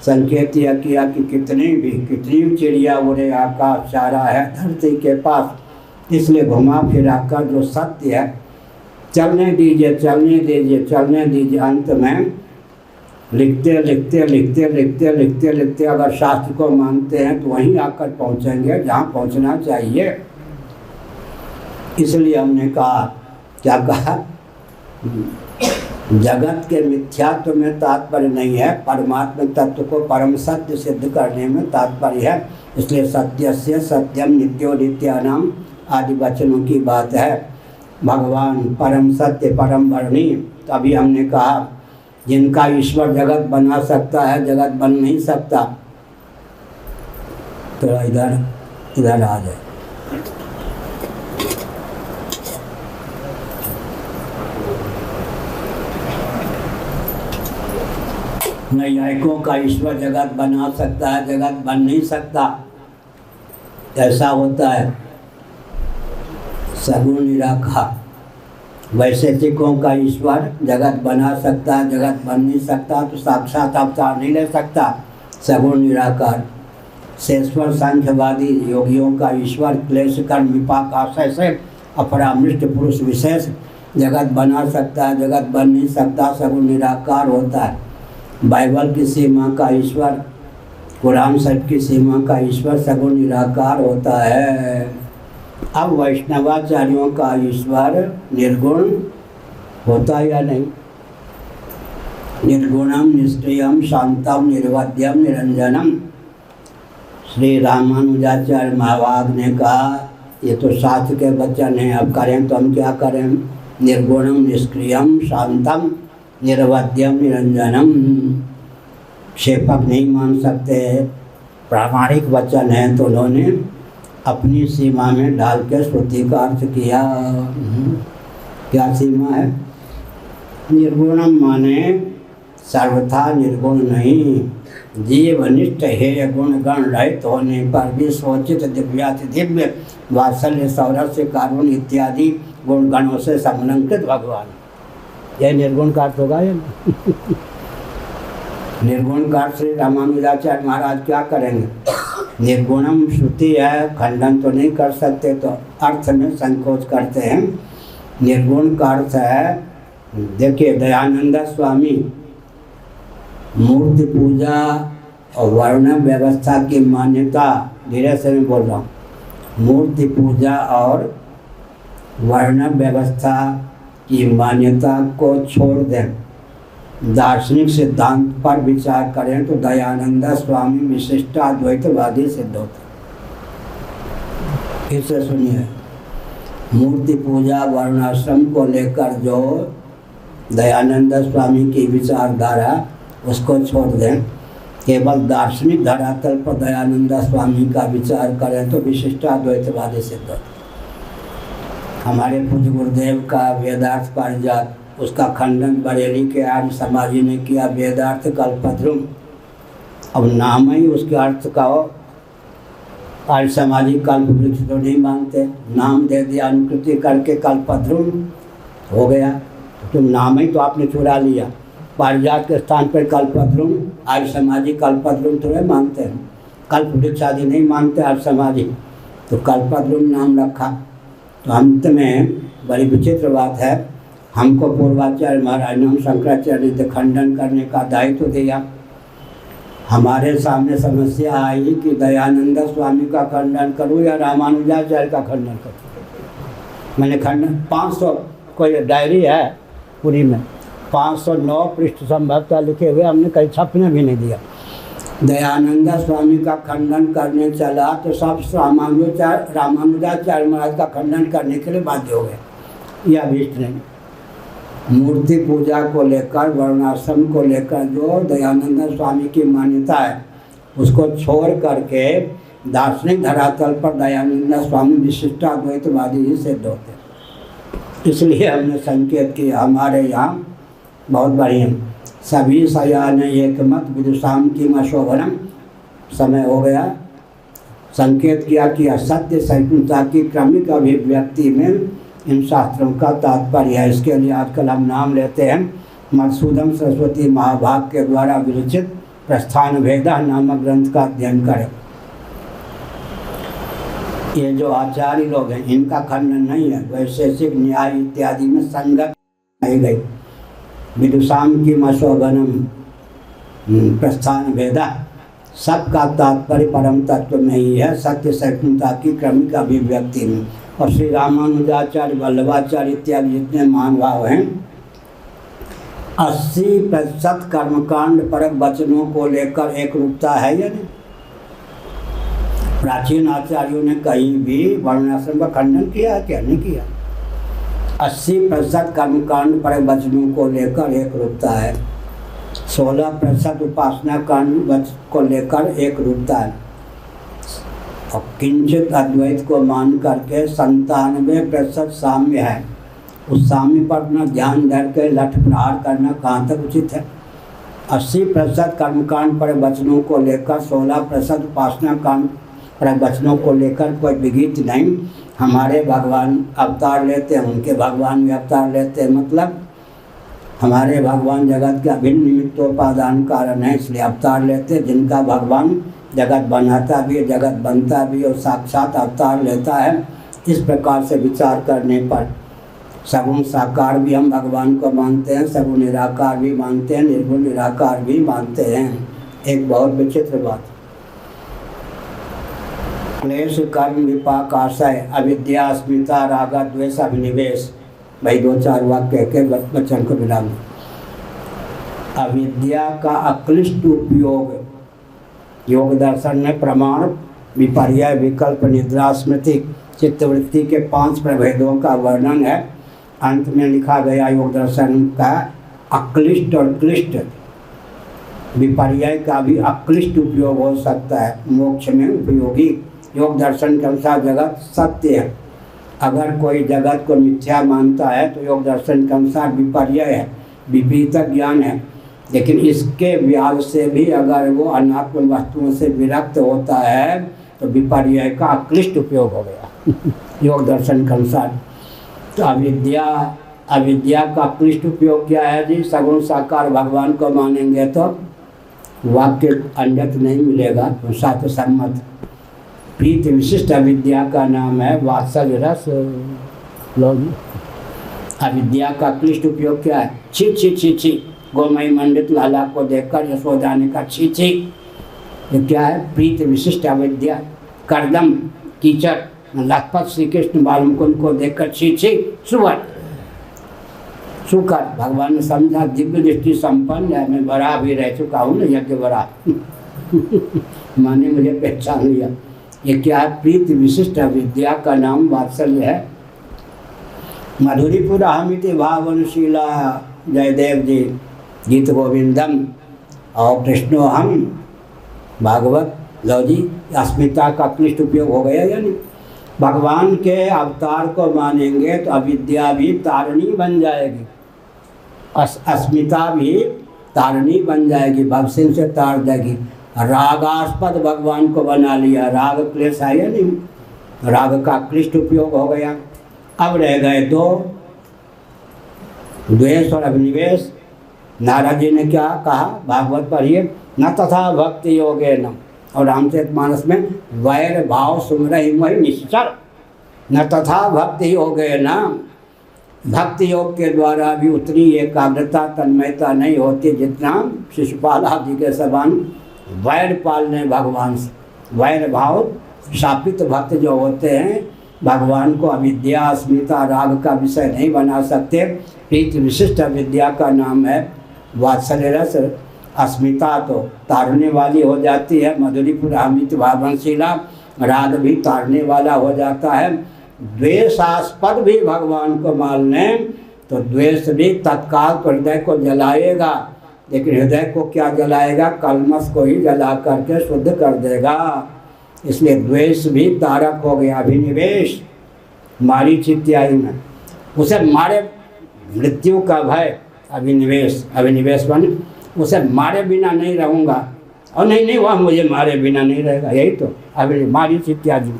संकेत यह किया कि कितनी चिड़िया उड़े, आकाश चारा है धरती के पास, इसलिए घुमा फिरा कर जो सत्य है चलने दीजिए, चलने दीजिए, चलने दीजिए। अंत में लिखते लिखते लिखते लिखते लिखते लिखते अगर शास्त्र को मानते हैं तो वहीं आकर पहुँचेंगे जहाँ पहुँचना चाहिए। इसलिए हमने कहा, क्या कहा? जगत के मिथ्यात्व में तात्पर्य नहीं है, परमात्मा तत्व को परम सत्य सिद्ध करने में तात्पर्य है। इसलिए सत्यस्य सत्यम नित्यो नित्यानाम आदि वचनों की बात है। भगवान परम सत्य परम वर्णी। तभी हमने कहा जिनका ईश्वर जगत बना सकता है, जगत बन नहीं सकता। तो इधर आ जाए। नैयायिकों का ईश्वर जगत बना सकता है, जगत बन नहीं सकता, ऐसा होता है। सगुण निराकार। वैशेषिकों का ईश्वर जगत बना सकता है, जगत बन नहीं सकता, तो साक्षात अवतार नहीं ले सकता, सगुण निराकार। शेष्वर सांख्यवादी योगियों का ईश्वर क्लेश कर्म विपाक आशय से अपरामृष्ट पुरुष विशेष जगत बना सकता है, जगत बन नहीं सकता, सगुण निराकार होता है। बाइबल की सीमा का ईश्वर, कुरान शरीफ की सीमा का ईश्वर सगुण निराकार होता है। अब वैष्णवाचार्यों का ईश्वर निर्गुण होता या नहीं? निर्गुणम निष्क्रियम शांतम निर्वध्यम निरंजनम। श्री रामानुजाचार्य महाभाग ने कहा ये तो शास्त्र के वचन हैं, अब करें तो हम क्या करें? निर्गुणम निष्क्रियम शांतम निर्वध्यम निरंजनम। क्षेपक नहीं मान सकते, प्रामाणिक वचन है, तो उन्होंने अपनी सीमा में डाल के श्रुति का अर्थ किया। क्या सीमा है? निर्गुणम माने सर्वथा निर्गुण नहीं, जीवनिष्ठ हेय गुण गण रहित होने पर भी सोचित दिव्याति दिव्य वात्सल्य सौरस्य कारुण इत्यादि गुण गणों से समलंकृत भगवान। यह निर्गुण का अर्थ होगा। ये निर्गुण का अर्थ श्री रामानुजाचार्य महाराज क्या करेंगे? निर्गुणम श्रुति है, खंडन तो नहीं कर सकते, तो अर्थ में संकोच करते हैं। निर्गुण का अर्थ है, देखिए दयानंद स्वामी मूर्ति पूजा और वर्ण व्यवस्था की मान्यता, धीरे से मैं बोल रहा हूँ, मूर्ति पूजा और वर्ण व्यवस्था की मान्यता को छोड़ दें, दार्शनिक सिद्धांत पर विचार करें तो दयानंद स्वामी विशिष्टाद्वैतवादी सिद्ध होते। फिर से सुनिए, मूर्ति पूजा वर्णाश्रम को लेकर जो दयानंद स्वामी की विचारधारा, उसको छोड़ दें, केवल दार्शनिक धरातल पर दयानंद स्वामी का विचार करें तो विशिष्टाद्वैतवादी सिद्ध होते। हमारे पूज्य गुरुदेव का वेदार्थ पारिजात, उसका खंडन बरेली के आर्य समाजी ने किया, वेदार्थ कल्पद्रुम। अब नाम ही उसके अर्थ का हो, आर्य समाजी कल्पवृक्ष तो नहीं मानते, नाम दे दिया अनुकृति करके कल्पद्रुम हो गया। तुम नाम ही तो आपने चुरा लिया। पारिजात के स्थान पर कल्पद्रुम, आर्य समाजी कल्पद्रुम थोड़े मानते हैं, कल्पवृक्ष आदि नहीं मानते आर्य समाजी, तो कल्पद्रुम नाम रखा। तो अंत में बड़ी विचित्र बात है, हमको पूर्वाचार्य महाराज ने, हम शंकराचार्य ने खंडन करने का दायित्व दिया। हमारे सामने समस्या आई कि दयानंद स्वामी का खंडन करूं या रामानुजाचार्य का खंडन करूं। मैंने खंडन 500 कोई डायरी है पूरी में 509 पृष्ठ संभवतः लिखे हुए, हमने कहीं छपने भी नहीं दिया। दयानंद स्वामी का खंडन करने चला तो सब रामानुजाचार्य महाराज का खंडन करने के लिए बाध्य हो गए। यह अभीष्ट नहीं। मूर्ति पूजा को लेकर, वर्णाश्रम को लेकर जो दयानंद स्वामी की मान्यता है, उसको छोड़ करके दार्शनिक धरातल पर दयानंद स्वामी विशिष्टाद्वैतवादी ही सिद्ध होते। इसलिए हमने संकेत किया, हमारे यहाँ बहुत बढ़िया, सभी सयान एक मत विदुषाम की मशोभनम, समय हो गया। संकेत किया कि असत्य सहिष्णुता की क्रमिक अभिव्यक्ति में इन शास्त्रों का तात्पर्य है। इसके लिए आजकल हम नाम लेते हैं मधुसूदन सरस्वती महाभाग के द्वारा विरचित प्रस्थान भेदा नामक ग्रंथ का अध्ययन करें। ये जो आचार्य लोग हैं इनका खंडन नहीं है, वैशेषिक न्याय इत्यादि में संगत आई गई। विदुषाम की मशोगनम प्रस्थान भेदा सबका तात्पर्य परम तत्व में ही है, सत्य सहिष्णुता की क्रमिक अभिव्यक्ति में। और श्री रामानुजाचार्य, वल्लभाचार्य इत्यादि जितने महानुभाव हैं 80% कर्मकांड परक वचनों को लेकर एक रूपता है या नहीं? प्राचीन आचार्यों ने कहीं भी वर्णाश्रम का खंडन किया क्या? नहीं किया। 80% कर्मकांड परक वचनों को लेकर एक रूपता है, 16% उपासना कांड को लेकर एक रूपता है, और किंचित अद्वैत को मान करके 97% साम्य है। उस साम्य पर अपना ध्यान धर के लठ प्रहार करना कहाँ तक उचित है? 80% कर्मकांड पर वचनों को लेकर 16% उपासना कांड पर वचनों को लेकर कोई विगीत नहीं। हमारे भगवान अवतार लेते हैं, उनके भगवान भी अवतार लेते हैं, मतलब हमारे भगवान जगत के अभिन्न निमित्तोपादान कारण है, इसलिए अवतार लेते हैं। जिनका भगवान जगत बनाता भी है, जगत बनता भी और साक्षात अवतार लेता है। इस प्रकार से विचार करने पर सगुण साकार भी हम भगवान को मानते हैं, सगुण निराकार भी मानते हैं, निर्गुण निराकार भी मानते हैं। एक बहुत विचित्र बात, क्लेश कर्म विपाक आशय अविद्या अस्मिता राग द्वेष अभिनिवेश, भाई 2-4 वाक्य के वचन को विराम। अविद्या का अक्लिष्ट उपयोग योग दर्शन में प्रमाण, विपर्यय, विकल्प, निद्रा, स्मृति, चित्तवृत्ति के 5 प्रभेदों का वर्णन है। अंत में लिखा गया योग दर्शन का अक्लिष्ट और क्लिष्ट, विपर्यय का भी अक्लिष्ट उपयोग हो सकता है, मोक्ष में उपयोगी। योग दर्शन के अनुसार जगत सत्य है। अगर कोई जगत को मिथ्या मानता है तो योग दर्शन के अनुसार विपर्यय है, विपरीत ज्ञान है। लेकिन इसके व्याज से भी अगर वो अनात्म वस्तुओं से विरक्त होता है तो विपर्यय का अक्लिष्ट उपयोग हो गया योग दर्शन के अनुसार। तो अविद्या का अक्लिष्ट उपयोग क्या है जी? सगुण साकार भगवान को मानेंगे तो वाक्य अन्यत नहीं मिलेगा, तो साथ सम्मत। प्रीति विशिष्ट अविद्या का नाम है वात्सल्य रस। अविद्या का क्लिष्ट उपयोग क्या है? छी छी छी छी, गोमय मंडित लाला को देखकर यशोदा ने कहा छी छी। ये क्या है? प्रीति विशिष्ट अविद्या। कर्दम कीचड़ लखपत श्री कृष्ण बालमुकुंद को देखकर छी छी सुवर सुकर। भगवान ने समझा दिव्य दृष्टि संपन्न है, मैं बड़ा भी रह चुका हूँ ना, यज्ञ बड़ा माने मुझे पहचान लिया। ये क्या है? प्रीति विशिष्ट अविद्या का नाम वात्सल्य है। मधुरीपुर अहमिति भावनशीला जयदेव जी गीत गोविंदम और कृष्णो हम भागवत। लो जी, अस्मिता का क्लिष्ट उपयोग हो गया या नहीं? भगवान के अवतार को मानेंगे तो अविद्या भी तारणी बन जाएगी, अस्मिता भी तारणी बन जाएगी, भवसिन से तार देगी। रागास्पद भगवान को बना लिया, राग क्लेश है या नहीं? राग का क्लिष्ट उपयोग हो गया। अब रह गए 2, द्वेष और अभिनिवेश। नारद जी ने क्या कहा? भागवत पढ़िए, न तथा भक्ति योगे न, और रामचरितमानस में वैर भाव सुमरहि मोहि निश्चर। न तथा भक्ति योगे न, भक्ति योग के द्वारा भी उतनी एकाग्रता तन्मयता नहीं होती जितना शिशुपाल आदि के समान वैर पालने भगवान से। वैर भाव शापित भक्त जो होते हैं भगवान को अविद्या अस्मिता राग का विषय नहीं बना सकते। प्रीति विशिष्ट अविद्या का नाम है वात्सल्य रस। अस्मिता तो तारने वाली हो जाती है, मधुरीपुर अमित भावनशीला, राग भी तारने वाला हो जाता है। द्वेषास्पद भी भगवान को मान लें तो द्वेष भी तत्काल तो हृदय को जलाएगा, लेकिन हृदय को क्या जलाएगा? कलमश को ही जला करके शुद्ध कर देगा। इसलिए द्वेष भी तारक हो गया। अभिनिवेश मारीच इत्यादि में उसे मारे मृत्यु का भय। अभिनिवेश, अभिनिवेश बन उसे मारे बिना नहीं रहूँगा, और नहीं नहीं वह मुझे मारे बिना नहीं रहेगा, यही तो मारीच इत्यादि।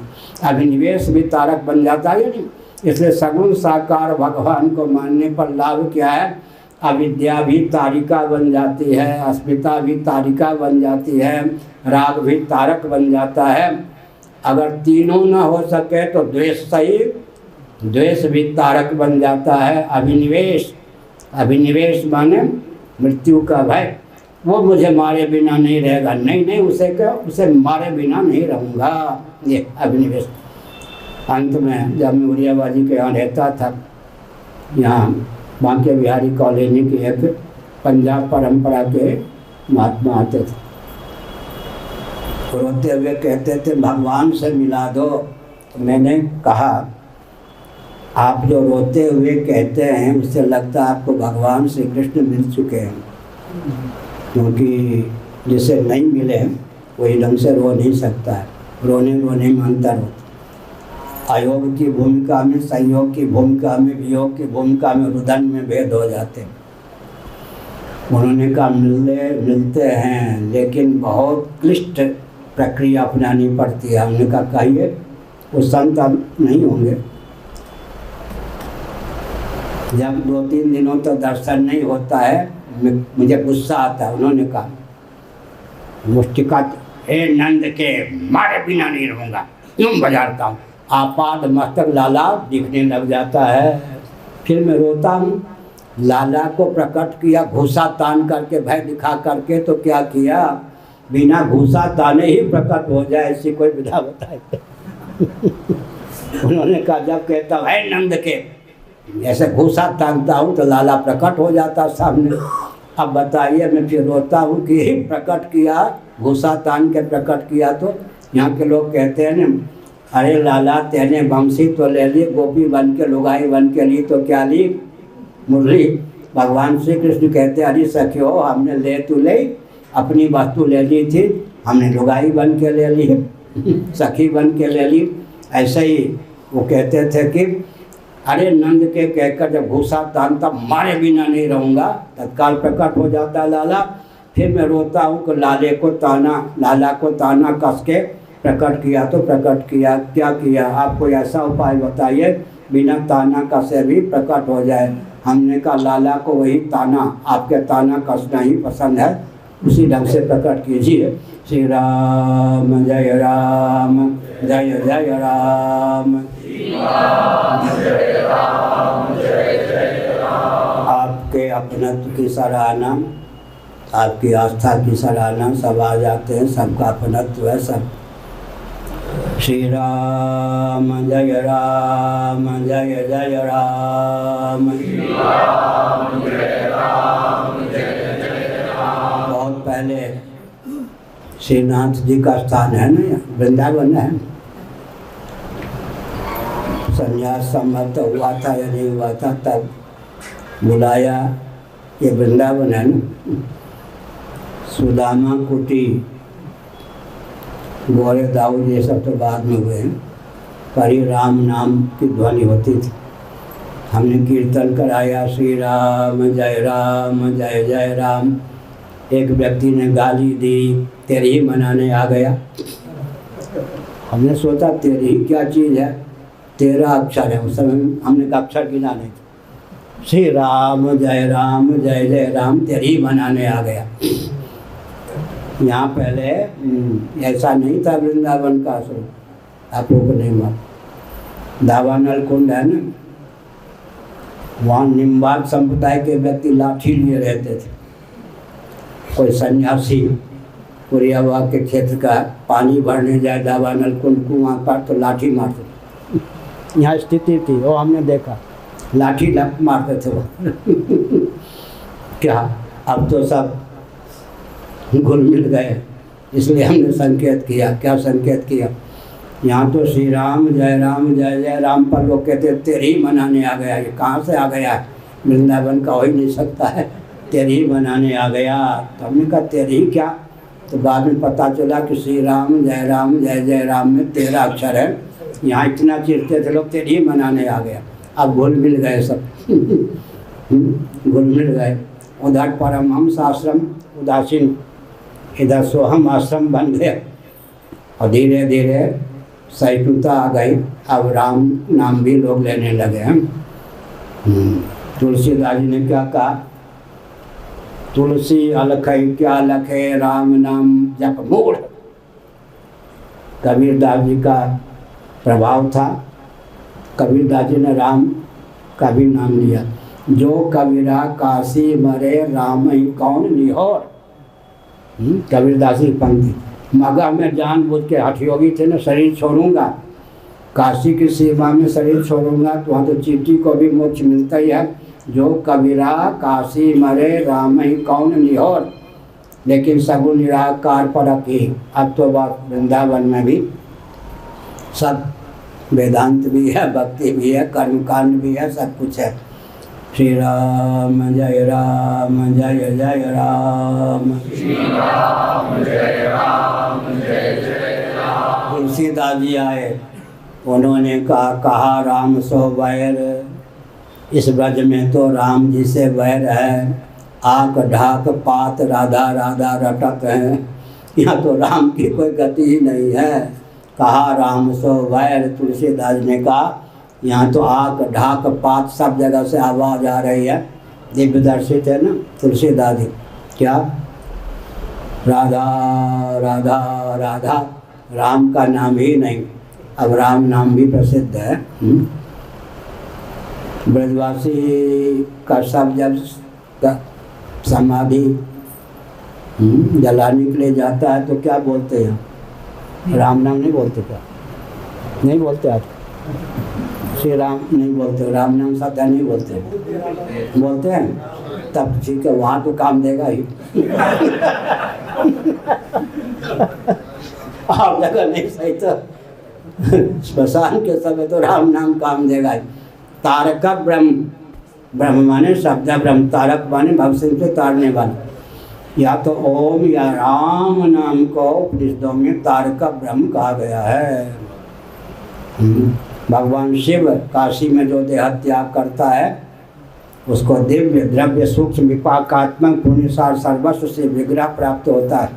अभिनिवेश भी तारक बन जाता है नहीं। इसलिए सगुण साकार भगवान को मानने पर लाभ क्या है? अविद्या भी तारिका बन जाती है, अस्मिता भी तारिका बन जाती है, राग भी तारक बन जाता है। अगर तीनों न हो सके तो द्वेष सही, द्वेष भी तारक बन जाता है। अभिनिवेश, अभिनिवेश माने मृत्यु का भय, वो मुझे मारे बिना नहीं रहेगा, नहीं नहीं उसे क्या, उसे मारे बिना नहीं रहूँगा, ये अभिनिवेश। अंत में जब मैं उड़ियाबाजी के यहाँ रहता था, यहाँ बांके बिहारी कॉलोनी के एक पंजाब परंपरा के महात्मा आते थे, रोते हुए कहते थे भगवान से मिला दो। तो मैंने कहा आप जो रोते हुए कहते हैं उससे लगता है आपको भगवान श्री कृष्ण मिल चुके हैं, क्योंकि जिसे नहीं मिले वही ढंग से रो नहीं सकता है। रोने रोने में अंतर होता, अयोग की भूमिका में, संयोग की भूमिका में, वियोग की भूमिका में, रुदन में भेद हो जाते हैं। उन्होंने कहा मिलते हैं लेकिन बहुत क्लिष्ट प्रक्रिया अपनानी पड़ती है। हमने कहा कहिए, वो संत नहीं होंगे। जब 2-3 दिनों तक दर्शन नहीं होता है मुझे गुस्सा आता है। उन्होंने कहा मुष्टिका हे नंद के मारे बिना नहीं रहूँगा, यूँ बजाता हूँ, आपाद मस्तक लाला दिखने लग जाता है। फिर मैं रोता हूँ। लाला को प्रकट किया घूसा तान करके, भय दिखा करके, तो क्या किया, बिना घूसा ताने ही प्रकट हो जाए, ऐसी कोई विधा बताए। उन्होंने कहा जब कहता है नंद के, ऐसे घूसा तानता हूँ तो लाला प्रकट हो जाता सामने। अब बताइए मैं फिर रोता हूँ कि प्रकट किया, घूसा तान के प्रकट किया। तो यहाँ के लोग कहते हैं न, अरे लाला तेने बंसी तो ले ली, गोपी बन के लुगाई बन के ली तो क्या ली, मुरली। भगवान श्री कृष्ण कहते अरे सखियो हमने ले तो ले, अपनी वस्तु ले ली थी, हमने लुगाई बन के ले ली, सखी बन के ले ली। ऐसे ही वो कहते थे कि अरे नंद के कहकर जब घूसा तानता मारे बिना नहीं रहूँगा, तत्काल प्रकट हो जाता है लाला। फिर मैं रोता हूँ कि लाला को ताना कस के प्रकट किया तो प्रकट किया, क्या किया, आप कोई ऐसा उपाय बताइए बिना ताना कसे भी प्रकट हो जाए। हमने कहा लाला को वही ताना, आपके ताना कसना ही पसंद है, उसी ढंग से प्रकट कीजिए। श्री राम जय राम, जय जय राम, आपके अपनत्व की सराहना, आपकी आस्था की सराहना, सब आ जाते हैं, सबका अपनत्व है सब। श्री राम जय राम, जय जय राम, बहुत पहले श्रीनाथ जी का स्थान है ना, वृंदावन है। संन्यास सम्मत हुआ था या नहीं हुआ था तब बुलाया, ये वृंदावन है ना। सुदामा कुटी, गोरे दाऊद ये सब तो बाद में हुए हैं, पर ही राम नाम की ध्वनि होती थी। हमने कीर्तन कराया श्री राम जय जय राम। एक व्यक्ति ने गाली दी, तेरी ही मनाने आ गया। हमने सोचा तेरी ही क्या चीज़ है, 13 अक्षर है उस समय, हमने कहा अक्षर गिना नहीं। श्री राम जय जय राम, तेरी ही मनाने आ गया। यहाँ पहले ऐसा नहीं था वृंदावन का स्वरूप, आप लोगों को नहीं मालूम। दावानल कुंड है ना, वहाँ निम्बार्क संप्रदाय के व्यक्ति लाठी लिए रहते थे। कोई सन्यासी कुरियाबाग के क्षेत्र का पानी भरने जाए दावानल कुंड कुआं पर तो लाठी मारते। यहाँ स्थिति थी वो हमने देखा, लाठी मारते थे वो। क्या अब तो सब घुल मिल गए, इसलिए हमने संकेत किया। क्या संकेत किया, यहाँ तो श्री राम जय जय राम पर लोग कहते तेरी ही मनाने आ गया। ये कहाँ से आ गया, वृंदावन का हो ही नहीं सकता है, तेरी ही मनाने आ गया। तो हमने कहा तेरी ही क्या, तो बाद में पता चला कि श्री राम जय जय राम में 13 अक्षर है। यहाँ इतना चिढ़ते थे लोग, तेरी ही मनाने आ गया। अब घुल मिल गए सब, घुल मिल गए। उधर परमहंस आश्रम उदासीन इधर सोहम आश्रम बन गया और धीरे धीरे सहिष्णुता आ गई। अब राम नाम भी लोग लेने लगे हैं। तुलसीदास जी ने क्या कहा, तुलसी अलखई क्या लखे राम नाम जप मूढ़। कबीरदास जी का प्रभाव था। कबीरदास जी ने राम का भी नाम लिया। जो कबीरा काशी मरे राम ही कौन निहोर। कबीरदास की पंक्ति। मगह में जानबूझ के हठयोगी थे ना, शरीर छोड़ूंगा, काशी की सीमा में शरीर छोड़ूंगा तो वहाँ तो चींटी को भी मोक्ष मिलता ही है। जो कबीरा काशी मरे राम ही कौन निहोर। लेकिन सगुण निराकार परख ही। अब तो बात वृंदावन में भी सब वेदांत भी है, भक्ति भी है, कर्मकांड भी है, सब कुछ है। श्री राम जय जय राम, श्री राम जय जय राम। तुलसीदास जी आए, उन्होंने कहा राम सो बैर। इस ब्रज में तो राम जी से बैर है। आक ढाक पात राधा राधा रटक है। यहाँ तो राम की कोई गति ही नहीं है। कहा राम सो बैर। तुलसीदास ने कहा यहाँ तो आक ढाक पात सब जगह से आवाज़ आ रही है। दिव्य दर्शित है ना तुलसीदास जी। क्या राधा राधा राधा, राम का नाम ही नहीं। अब राम नाम भी प्रसिद्ध है। ब्रजवासी का सब जब समाधि जलाने के लिए जाता है तो क्या बोलते हैं, राम नाम नहीं बोलते। क्या नहीं बोलते आप? श्री राम नहीं बोलते, राम नाम सदा नहीं बोलते। बोलते हैं तब ठीक है, वहाँ तो काम देगा ही। आप जगह नहीं सही तो स्मशान के समय तो राम नाम काम देगा ही। तारक ब्रह्म, ब्रह्म माने शब्द ब्रह्म, तारक माने भवसिंह से तारने वाले। या तो ओम या राम नाम को उपनिषदों में तारक ब्रह्म कहा गया है। भगवान शिव काशी में जो देह त्याग करता है उसको दिव्य द्रव्य सूक्ष्म विपाकात्मक पुण्यसार सर्वस्व से विग्रह प्राप्त होता है।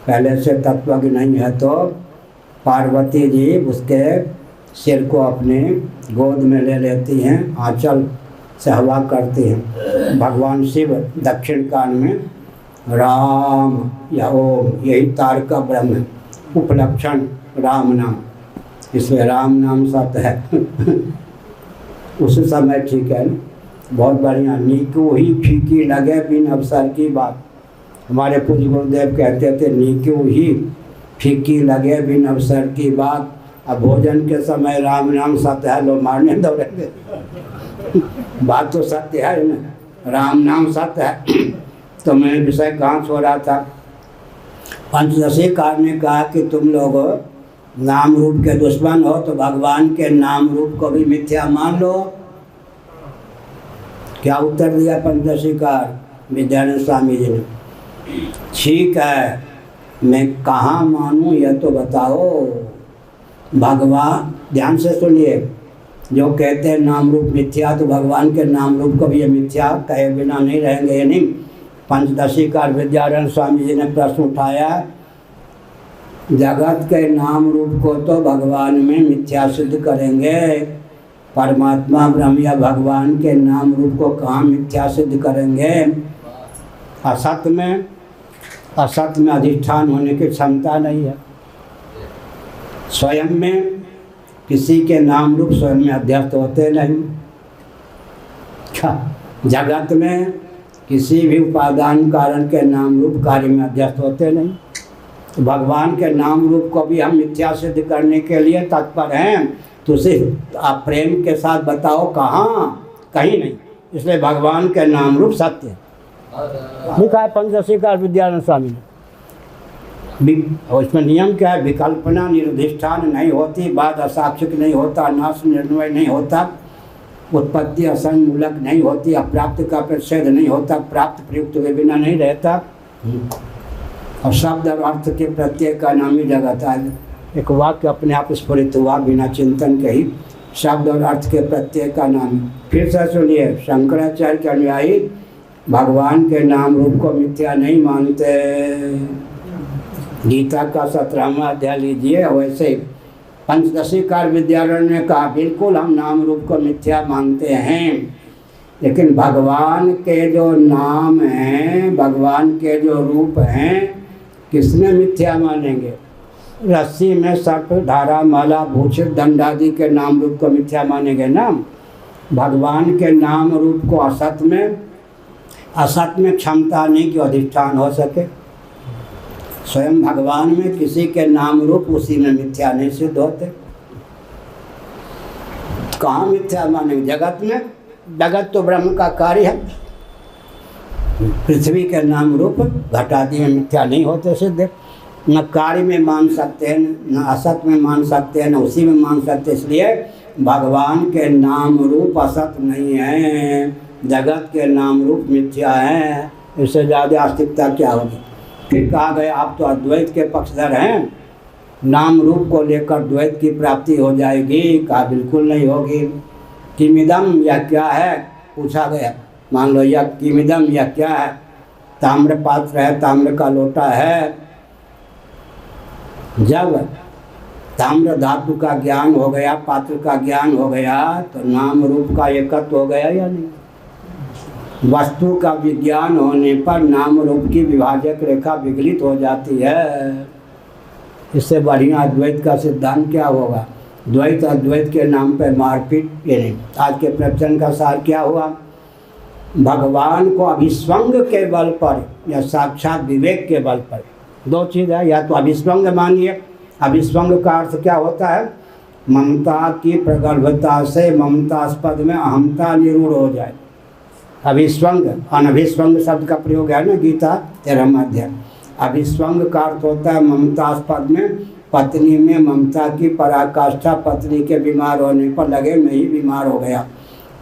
पहले से तत्वज्ञ नहीं है तो पार्वती जी उसके सिर को अपने गोद में ले लेती हैं, आंचल से हवा करती हैं। भगवान शिव दक्षिण कान में राम या ओम, यही तारक ब्रह्म है। उपलक्षण राम नाम, इसलिए राम नाम सत्य है। उस समय ठीक है ना, बहुत बढ़िया। नीकू ही फीकी लगे बिन अवसर की बात। हमारे पूज्य गुरुदेव कहते थे नीकू ही फीकी लगे बिन अवसर की बात। अब भोजन के समय राम नाम सत्य है, लोग मारने दौड़ेंगे। बात तो सत्य है ना, राम नाम सत्य है। तो मैं विषय कहाँ छोड़ा था। पंचदशी कार ने कहा कि तुम लोग नाम रूप के दुश्मन हो तो भगवान के नाम रूप को भी मिथ्या मान लो। क्या उत्तर दिया पंचदशी कार विद्यानंद स्वामी जी ने? ठीक है, मैं कहाँ मानूं यह तो बताओ। भगवान, ध्यान से सुनिए, जो कहते हैं नाम रूप मिथ्या तो भगवान के नाम रूप को भी ये मिथ्या कहे बिना नहीं रहेंगे। ये नहीं, पंचदशी कार विद्यानंद स्वामी जी ने प्रश्न उठाया, जगत के नाम रूप को तो भगवान में मिथ्या सिद्ध करेंगे, परमात्मा ब्रह्म या भगवान के नाम रूप को कहाँ मिथ्या सिद्ध करेंगे। असत में अधिष्ठान होने की क्षमता नहीं है। स्वयं में किसी के नाम रूप स्वयं में अध्यस्त होते नहीं। जगत में किसी भी उपादान कारण के नाम रूप कार्य में अध्यस्त होते नहीं। तो भगवान के नाम रूप को भी हम मिथ्या सिद्ध करने के लिए तत्पर हैं। तो सिर्फ आप प्रेम के साथ बताओ कहाँ, कहीं नहीं। इसलिए भगवान के नाम रूप सत्य है। लिखा है पंचदशी कार विद्यानंद स्वामी ने। उसमें नियम क्या है? विकल्पना निर्धिष्ठान नहीं होती, बाद असाक्षिक नहीं होता, नाश निर्णय नहीं होता, उत्पत्ति असंग मूलक नहीं होती, अप्राप्त का प्रतिषेध नहीं होता, प्राप्त प्रयुक्त हुए बिना नहीं रहता, और शब्द और अर्थ के प्रत्येक का नाम ही जगत है। एक वाक्य अपने आप स्फुरित हुआ बिना चिंतन के ही, शब्द और अर्थ के प्रत्येक का नाम। फिर से सुनिए, शंकराचार्य के अनुयायी भगवान के नाम रूप को मिथ्या नहीं मानते। गीता का 17वां अध्याय लीजिए। वैसे पंचदशी कार विद्यारण ने कहा बिल्कुल हम नाम रूप को मिथ्या मानते हैं, लेकिन भगवान के जो नाम हैं, भगवान के जो रूप हैं, किसने मिथ्या मानेंगे? रस्सी में सर्प, धारा, माला, भूषित, दंड आदि के नाम रूप को मिथ्या मानेंगे ना। भगवान के नाम रूप को असत में क्षमता नहीं कि अधिष्ठान हो सके। स्वयं भगवान में किसी के नाम रूप उसी में मिथ्या नहीं सिद्ध होते। कहाँ मिथ्या मानेंगे? जगत में। जगत तो ब्रह्म का कार्य है। पृथ्वी के नाम रूप घटादी में मिथ्या नहीं होते सिद्ध। न कार्य में मान सकते हैं, न असत में मान सकते हैं, न उसी में मान सकते। इसलिए भगवान के नाम रूप असत नहीं है, जगत के नाम रूप मिथ्या है। इससे ज़्यादा आस्तिकता क्या होगी? फिर कहा गया आप तो अद्वैत के पक्षधर हैं, नाम रूप को लेकर द्वैत की प्राप्ति हो जाएगी। कहा बिल्कुल नहीं होगी। किमिदम या क्या है पूछा गया। मान लो या किमिदम या क्या है? ताम्र पात्र है, ताम्र का लोटा है। जब ताम्र धातु का ज्ञान हो गया, पात्र का ज्ञान हो गया, तो नाम रूप का एकत्व हो गया या नहीं? वस्तु का विज्ञान होने पर नाम रूप की विभाजक रेखा विगलित हो जाती है। इससे बढ़िया अद्वैत का सिद्धांत क्या होगा? द्वैत अद्वैत के नाम पर मारपीट ये नहीं। आज के प्रवचन का सार क्या हुआ? भगवान को अभिस्वंग के बल पर या साक्षात विवेक के बल पर दो चीज़ है। या तो अभिस्वंग मानिए। अभिस्वंग का अर्थ क्या होता है? ममता की प्रगल्भता से ममतास्पद में अहमता निरूढ़ हो जाए। अभिस्वंग, अनभिस्वंग शब्द का प्रयोग है ना गीता 13वां अध्याय। अभिस्वंग का अर्थ होता है ममतास्पद में, पत्नी में ममता की पराकाष्ठा, पत्नी के बीमार होने पर लगे मैं ही बीमार हो गया।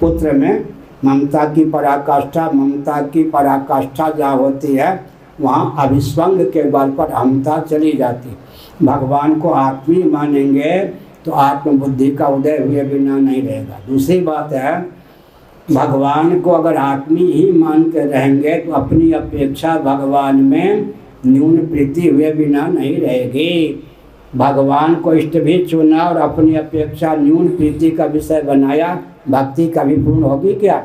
पुत्र में ममता की पराकाष्ठा, ममता की पराकाष्ठा जहाँ होती है वहाँ अभिस्वंग के बल पर अहमता चली जाती। भगवान को आत्मी मानेंगे तो आत्मबुद्धि का उदय हुए बिना नहीं रहेगा। दूसरी बात है, भगवान को अगर आत्मी ही मान के रहेंगे तो अपनी अपेक्षा भगवान में न्यून प्रीति हुए बिना नहीं रहेगी। भगवान को इष्ट भी चुना और अपनी अपेक्षा न्यून प्रीति का विषय बनाया, भक्ति कभी पूर्ण होगी क्या?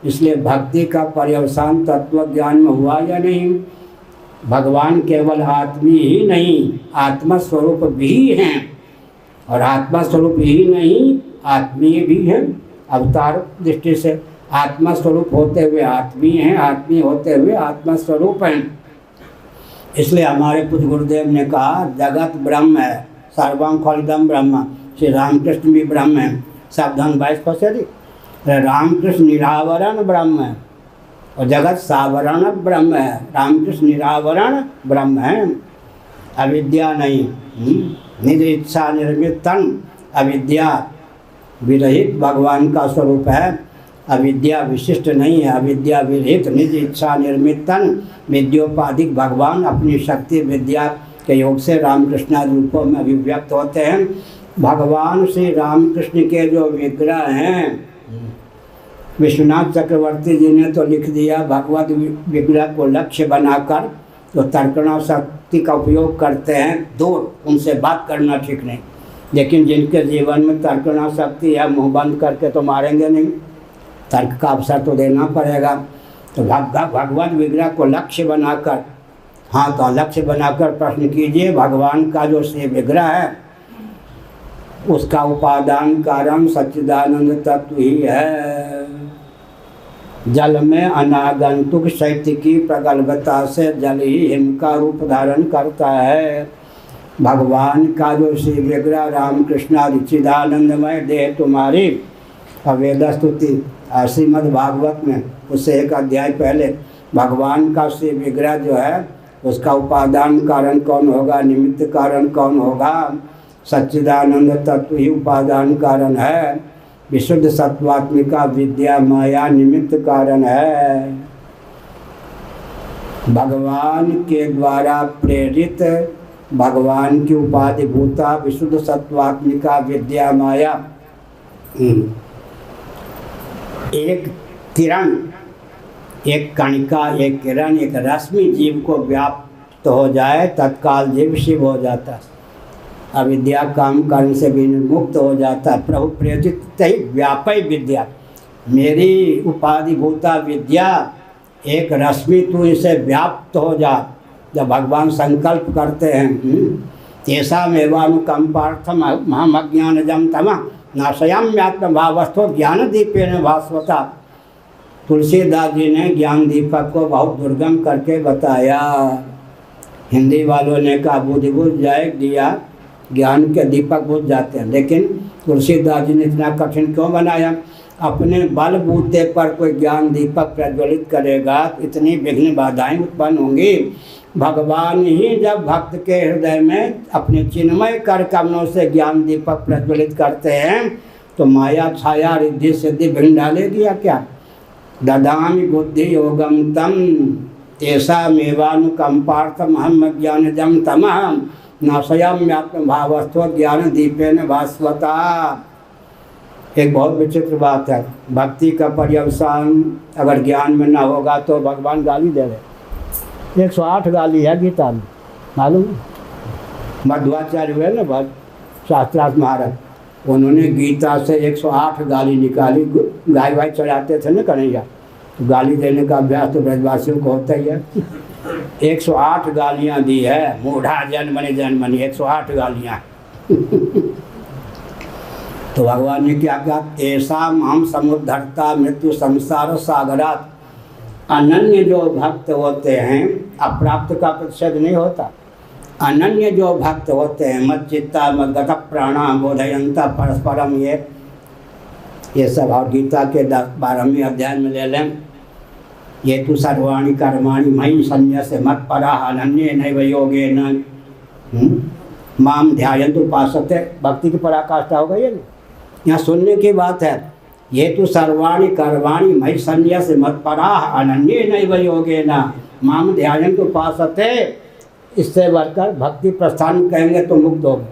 इसलिए भक्ति का पर्यवसान तत्व ज्ञान में हुआ या नहीं? भगवान केवल आत्मी ही नहीं, आत्मा स्वरूप भी हैं, और आत्मा स्वरूप ही नहीं आत्मीय भी हैं। अवतार दृष्टि से आत्मा स्वरूप होते हुए आत्मीय हैं, आत्मीय होते हुए आत्मा स्वरूप हैं। इसलिए हमारे पूज्य गुरुदेव ने कहा जगत ब्रह्म है, सर्वं खलिदं ब्रह्म। श्री रामकृष्ण भी ब्रह्म है। सावधान 22 रामकृष्ण निरावरण ब्रह्म है और जगत सावरण ब्रह्म है। रामकृष्ण निरावरण ब्रह्म है, अविद्या नहीं। निज इच्छा निर्मित तन, अविद्या विरहित भगवान का स्वरूप है। अविद्या विशिष्ट नहीं है, अविद्या विरहित निज इच्छा निर्मित तन, विद्योपाधिक भगवान अपनी शक्ति विद्या के योग से रामकृष्णादि रूपों में अभिव्यक्त होते हैं। भगवान श्री रामकृष्ण के जो विग्रह हैं, विश्वनाथ चक्रवर्ती जी ने तो लिख दिया, भगवत विग्रह को लक्ष्य बनाकर तो तर्कणा शक्ति का उपयोग करते हैं, दूर उनसे बात करना ठीक नहीं। लेकिन जिनके जीवन में तर्कणा शक्ति है, मुँह बंद करके तो मारेंगे नहीं, तर्क का अवसर तो देना पड़ेगा। तो भगवत विग्रह को लक्ष्य बनाकर, हाँ तो लक्ष्य बनाकर प्रश्न कीजिए, भगवान का जो श्री विग्रह है उसका उपादान कारण सच्चिदानंद तत्व ही है। जल में अनागंतुक शैत्य की प्रगल्भता से जल ही हिम का रूप धारण करता है। भगवान का जो श्री विग्रह रामकृष्णादि चिदानंदमय देह तुम्हारी, वेद स्तुति श्रीमद् भागवत में उससे एक अध्याय पहले भगवान का श्री विग्रह जो है उसका उपादान कारण कौन होगा, निमित्त कारण कौन होगा? सच्चिदानंद तत्व ही उपादान कारण है। विशुद्ध सत्वात्मिका विद्या माया निमित्त कारण है। भगवान के द्वारा प्रेरित भगवान की उपाधि भूता विशुद्ध सत्वात्मिका विद्या माया एक किरण, एक कणिका, एक किरण, एक रश्मि जीव को व्याप्त तो हो जाए, तत्काल जीव शिव हो जाता, अविद्या काम कर्म से भी मुक्त हो जाता। प्रभु प्रेरित ही व्यापय विद्या, मेरी उपाधिभूता विद्या एक रश्मि तू इसे व्याप्त हो जा। जब भगवान संकल्प करते हैं तेषा मेवानुकंपार्थम महम अज्ञानजम तमः नाशयाम्यात्म भावस्थो ज्ञान दीपेन भास्वता। तुलसीदास जी ने ज्ञान दीपक को बहुत दुर्गम करके बताया। हिंदी वालों ने कहा बुझ बुझ जाए दिया, ज्ञान के दीपक बुझ जाते हैं, लेकिन तुलसीदास जी ने इतना कठिन क्यों बनाया? अपने बलबूते पर कोई ज्ञान दीपक प्रज्वलित करेगा, इतनी विघ्न बाधाएं उत्पन्न होंगी। भगवान ही जब भक्त के हृदय में अपने चिन्मय कर कमलों से ज्ञान दीपक प्रज्वलित करते हैं तो माया छाया रिद्धि सिद्धि भिन्न डालेगी या क्या? ददामि बुद्धि योगम तम तेषा मेवानुकंपार्थम अहम ज्ञानजम तमः नाशयाम्यात्म भावस्थो ज्ञान दीपेन भास्वता। एक बहुत विचित्र बात है, भक्ति का पर्यवसान अगर ज्ञान में ना होगा तो भगवान गाली दे रहे। 108 गाली है गीता में, मालूम? मध्वाचार्य हुए ना बहुत शास्त्रार्थ महाराज, उन्होंने गीता से 108 गाली निकाली। गाय वाय चढ़ाते थे ना कन्हैया, तो गाली देने का अभ्यास तो ब्रजवासियों को होता ही है। 108 गालियाँ दी है, मूढ़ा जन्मनि 108 गालियाँ। तो भगवान ने क्या कहा? ऐसा हम समुद्धरता मृत्यु संसार सागरात। अनन्य जो भक्त होते हैं, अप्राप्त का प्रतिषेध नहीं होता। अनन्य जो भक्त होते हैं, मच्चित्ता मद्गत प्राणा बोधयंता परस्परम, ये सब और गीता के 12वें अध्याय में ले लें। ये तो सर्वाणी कर्माणि मयि संन्यस्य मत्पराः अनन्ये नैव योगेन माम ध्यायन्तु उपासते। भक्ति की पराकाष्ठा हो गई है ना, यहाँ सुनने की बात है। ये तो सर्वाणी कर्माणि मयि संन्यस्य मत्पराः अनन्ये नैव योगेन माम ध्यायन्तु उपासते। इससे बढ़कर भक्ति प्रस्थान कहेंगे तो मुक्त होंगे,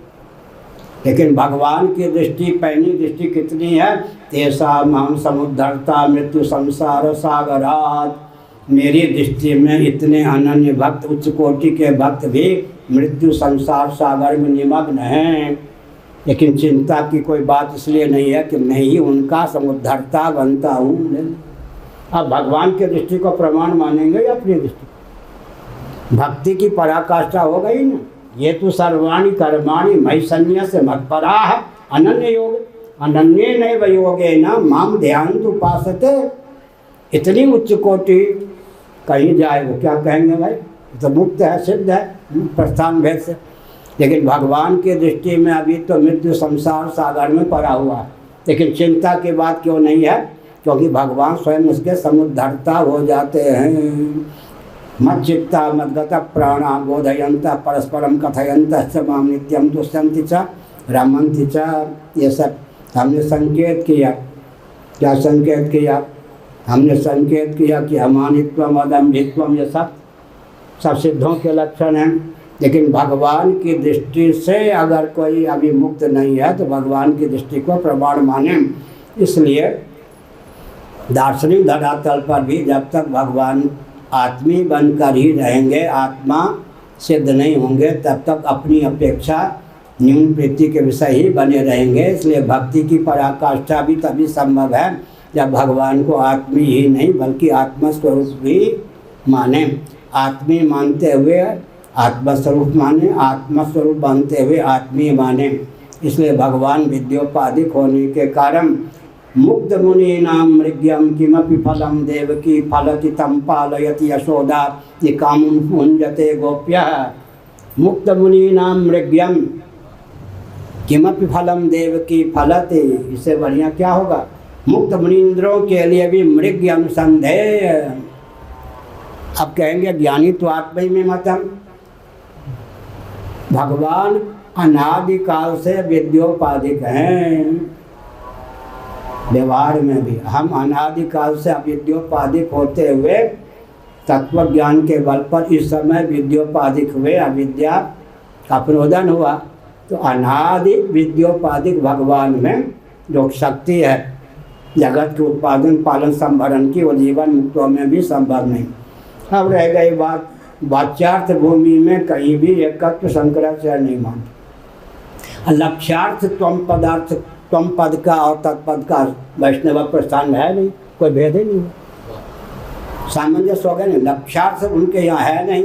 लेकिन भगवान की दृष्टि, पहली दृष्टि कितनी है? तेषा माम समुद्धरता मृत्यु संसार सागरात। मेरी दृष्टि में इतने अनन्य भक्त, उच्च कोटि के भक्त भी मृत्यु संसार सागर में निमग्न हैं, लेकिन चिंता की कोई बात इसलिए नहीं है कि मैं ही उनका समुद्धरता बनता हूँ। अब भगवान की दृष्टि को प्रमाण मानेंगे या अपनी दृष्टि? भक्ति की पराकाष्ठा हो गई ना। ये तो सर्वाणी कर्माणि मयि संन्यस्य मत्पराः अनन्य योग अनन्ये नैव योगेन माम ध्यायन्तु उपासते। इतनी उच्च कोटि कहीं जाए वो क्या कहेंगे भाई, तो मुक्त है, सिद्ध है प्रस्थान भेद से। लेकिन भगवान की दृष्टि में अभी तो मृत्यु संसार सागर में पड़ा हुआ है, लेकिन चिंता की बात क्यों नहीं है? क्योंकि भगवान स्वयं उसके समुद्धरता हो जाते हैं। मच्चित्ता मद्गत प्राणा बोधयंता परस्परम कथयंत माम नित्यम तुष्यन्ति च रमन्ति च। ये सब हमने संकेत किया। क्या संकेत किया? हमने संकेत किया कि अमानित्वम अदम्भित्वम ये सब सिद्धों के लक्षण हैं। लेकिन भगवान की दृष्टि से अगर कोई अभी मुक्त नहीं है तो भगवान की दृष्टि को प्रमाण माने। इसलिए दार्शनिक धरातल पर भी जब तक भगवान आत्मी बनकर ही रहेंगे, आत्मा सिद्ध नहीं होंगे, तब तक अपनी अपेक्षा न्यून प्रीति के विषय ही बने रहेंगे। इसलिए भक्ति की पराकाष्ठा भी तभी संभव है जब भगवान को आत्मी ही नहीं बल्कि आत्मस्वरूप भी माने। आत्मी मानते हुए आत्मस्वरूप माने, आत्मस्वरूप मानते हुए आत्मीय माने। इसलिए भगवान विद्योपाधिक होने के कारण मुक्त मुनीनां मृग्यम किमपि फलम देवकी फलति तं पालयति यशोदा ये कामुं भुञ्जते गोप्यः। मुक्त मुनीनां मृग्यम किमपि फलम देवकी फलति, इससे बढ़िया क्या होगा? मुक्त मुनींद्रों के लिए भी मृग अनुसंधेय। अब कहेंगे ज्ञानी तो आत्मा में मतम। भगवान अनादिकाल से विद्योपाधिक हैं। व्यवहार में भी हम अनादिकाल से अविद्योपाधिक होते हुए तत्व ज्ञान के बल पर इस समय विद्योपाधिक हुए, अविद्या का प्रोदन हुआ। तो अनादि विद्योपाधिक भगवान में जो शक्ति है जगत के उत्पादन पालन संभरण की, वो जीवन मुक्तों में भी संभव नहीं। अब रह गई बात वाच्यार्थ भूमि में कहीं भी एकत्व शंकराचार्य नहीं मानते। लक्ष्यार्थ त्वम पदार्थ, त्वम पद का और तत्पद का वैष्णव प्रस्थान है नहीं, कोई भेद ही नहीं, सामंजस्य हो गया नहीं। लक्ष्यार्थ उनके यहाँ है नहीं,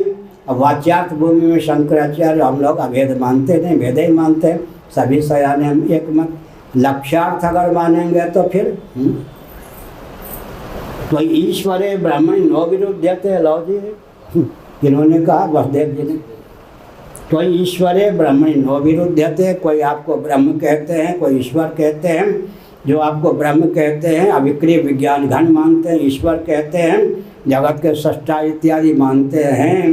और वाच्यार्थ भूमि में शंकराचार्य हम लोग अभेद मानते नहीं, भेद ही मानते हैं। सभी सयाने हम एक मत। लक्ष्यार्थ अगर मानेंगे तो फिर तो ईश्वरे ब्राह्मण नो विरुद्धते, लो जी किन्होंने कहा, वसुदेव जी ने। तो ईश्वरे ब्राह्मण नो विरुद्धते, कोई आपको ब्रह्म कहते हैं, कोई ईश्वर कहते हैं। जो आपको ब्रह्म कहते हैं अविक्रिय विज्ञान घन मानते हैं, ईश्वर कहते हैं जगत के सृष्टा इत्यादि मानते हैं।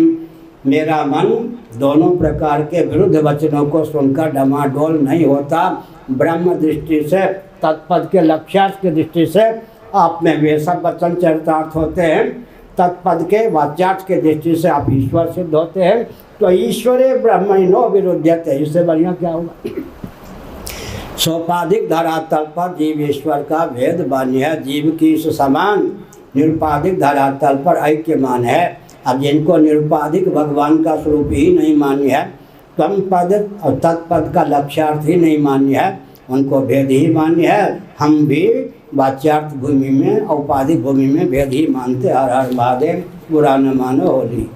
मेरा मन दोनों प्रकार के विरुद्ध वचनों को सुनकर डमाडोल नहीं होता। ब्रह्म दृष्टि से, तत्पद के लक्ष्यार्थ की दृष्टि से आप में वे सब वचन चरितार्थ होते हैं, तत्पद के वाच्यार्थ के दृष्टि से आप ईश्वर सिद्ध होते हैं। तो ईश्वरे ब्रह्मणो विरुद्धते, इससे बढ़िया क्या होगा। सोपाधिक धरातल पर जीव ईश्वर का भेद मान्य है, जीव की इस समान निरुपाधिक धरातल पर ऐक्य मान है। अब जिनको निरुपाधिक भगवान का स्वरूप ही नहीं मान्य है, त्वम पद और तत्पद का लक्ष्यार्थ ही नहीं मान्य है, उनको भेद ही मान्य है। हम भी वाच्यार्थ भूमि में औपाधिक भूमि में भेद ही मानते। हर हर महादेव, बुरा न मानो होली।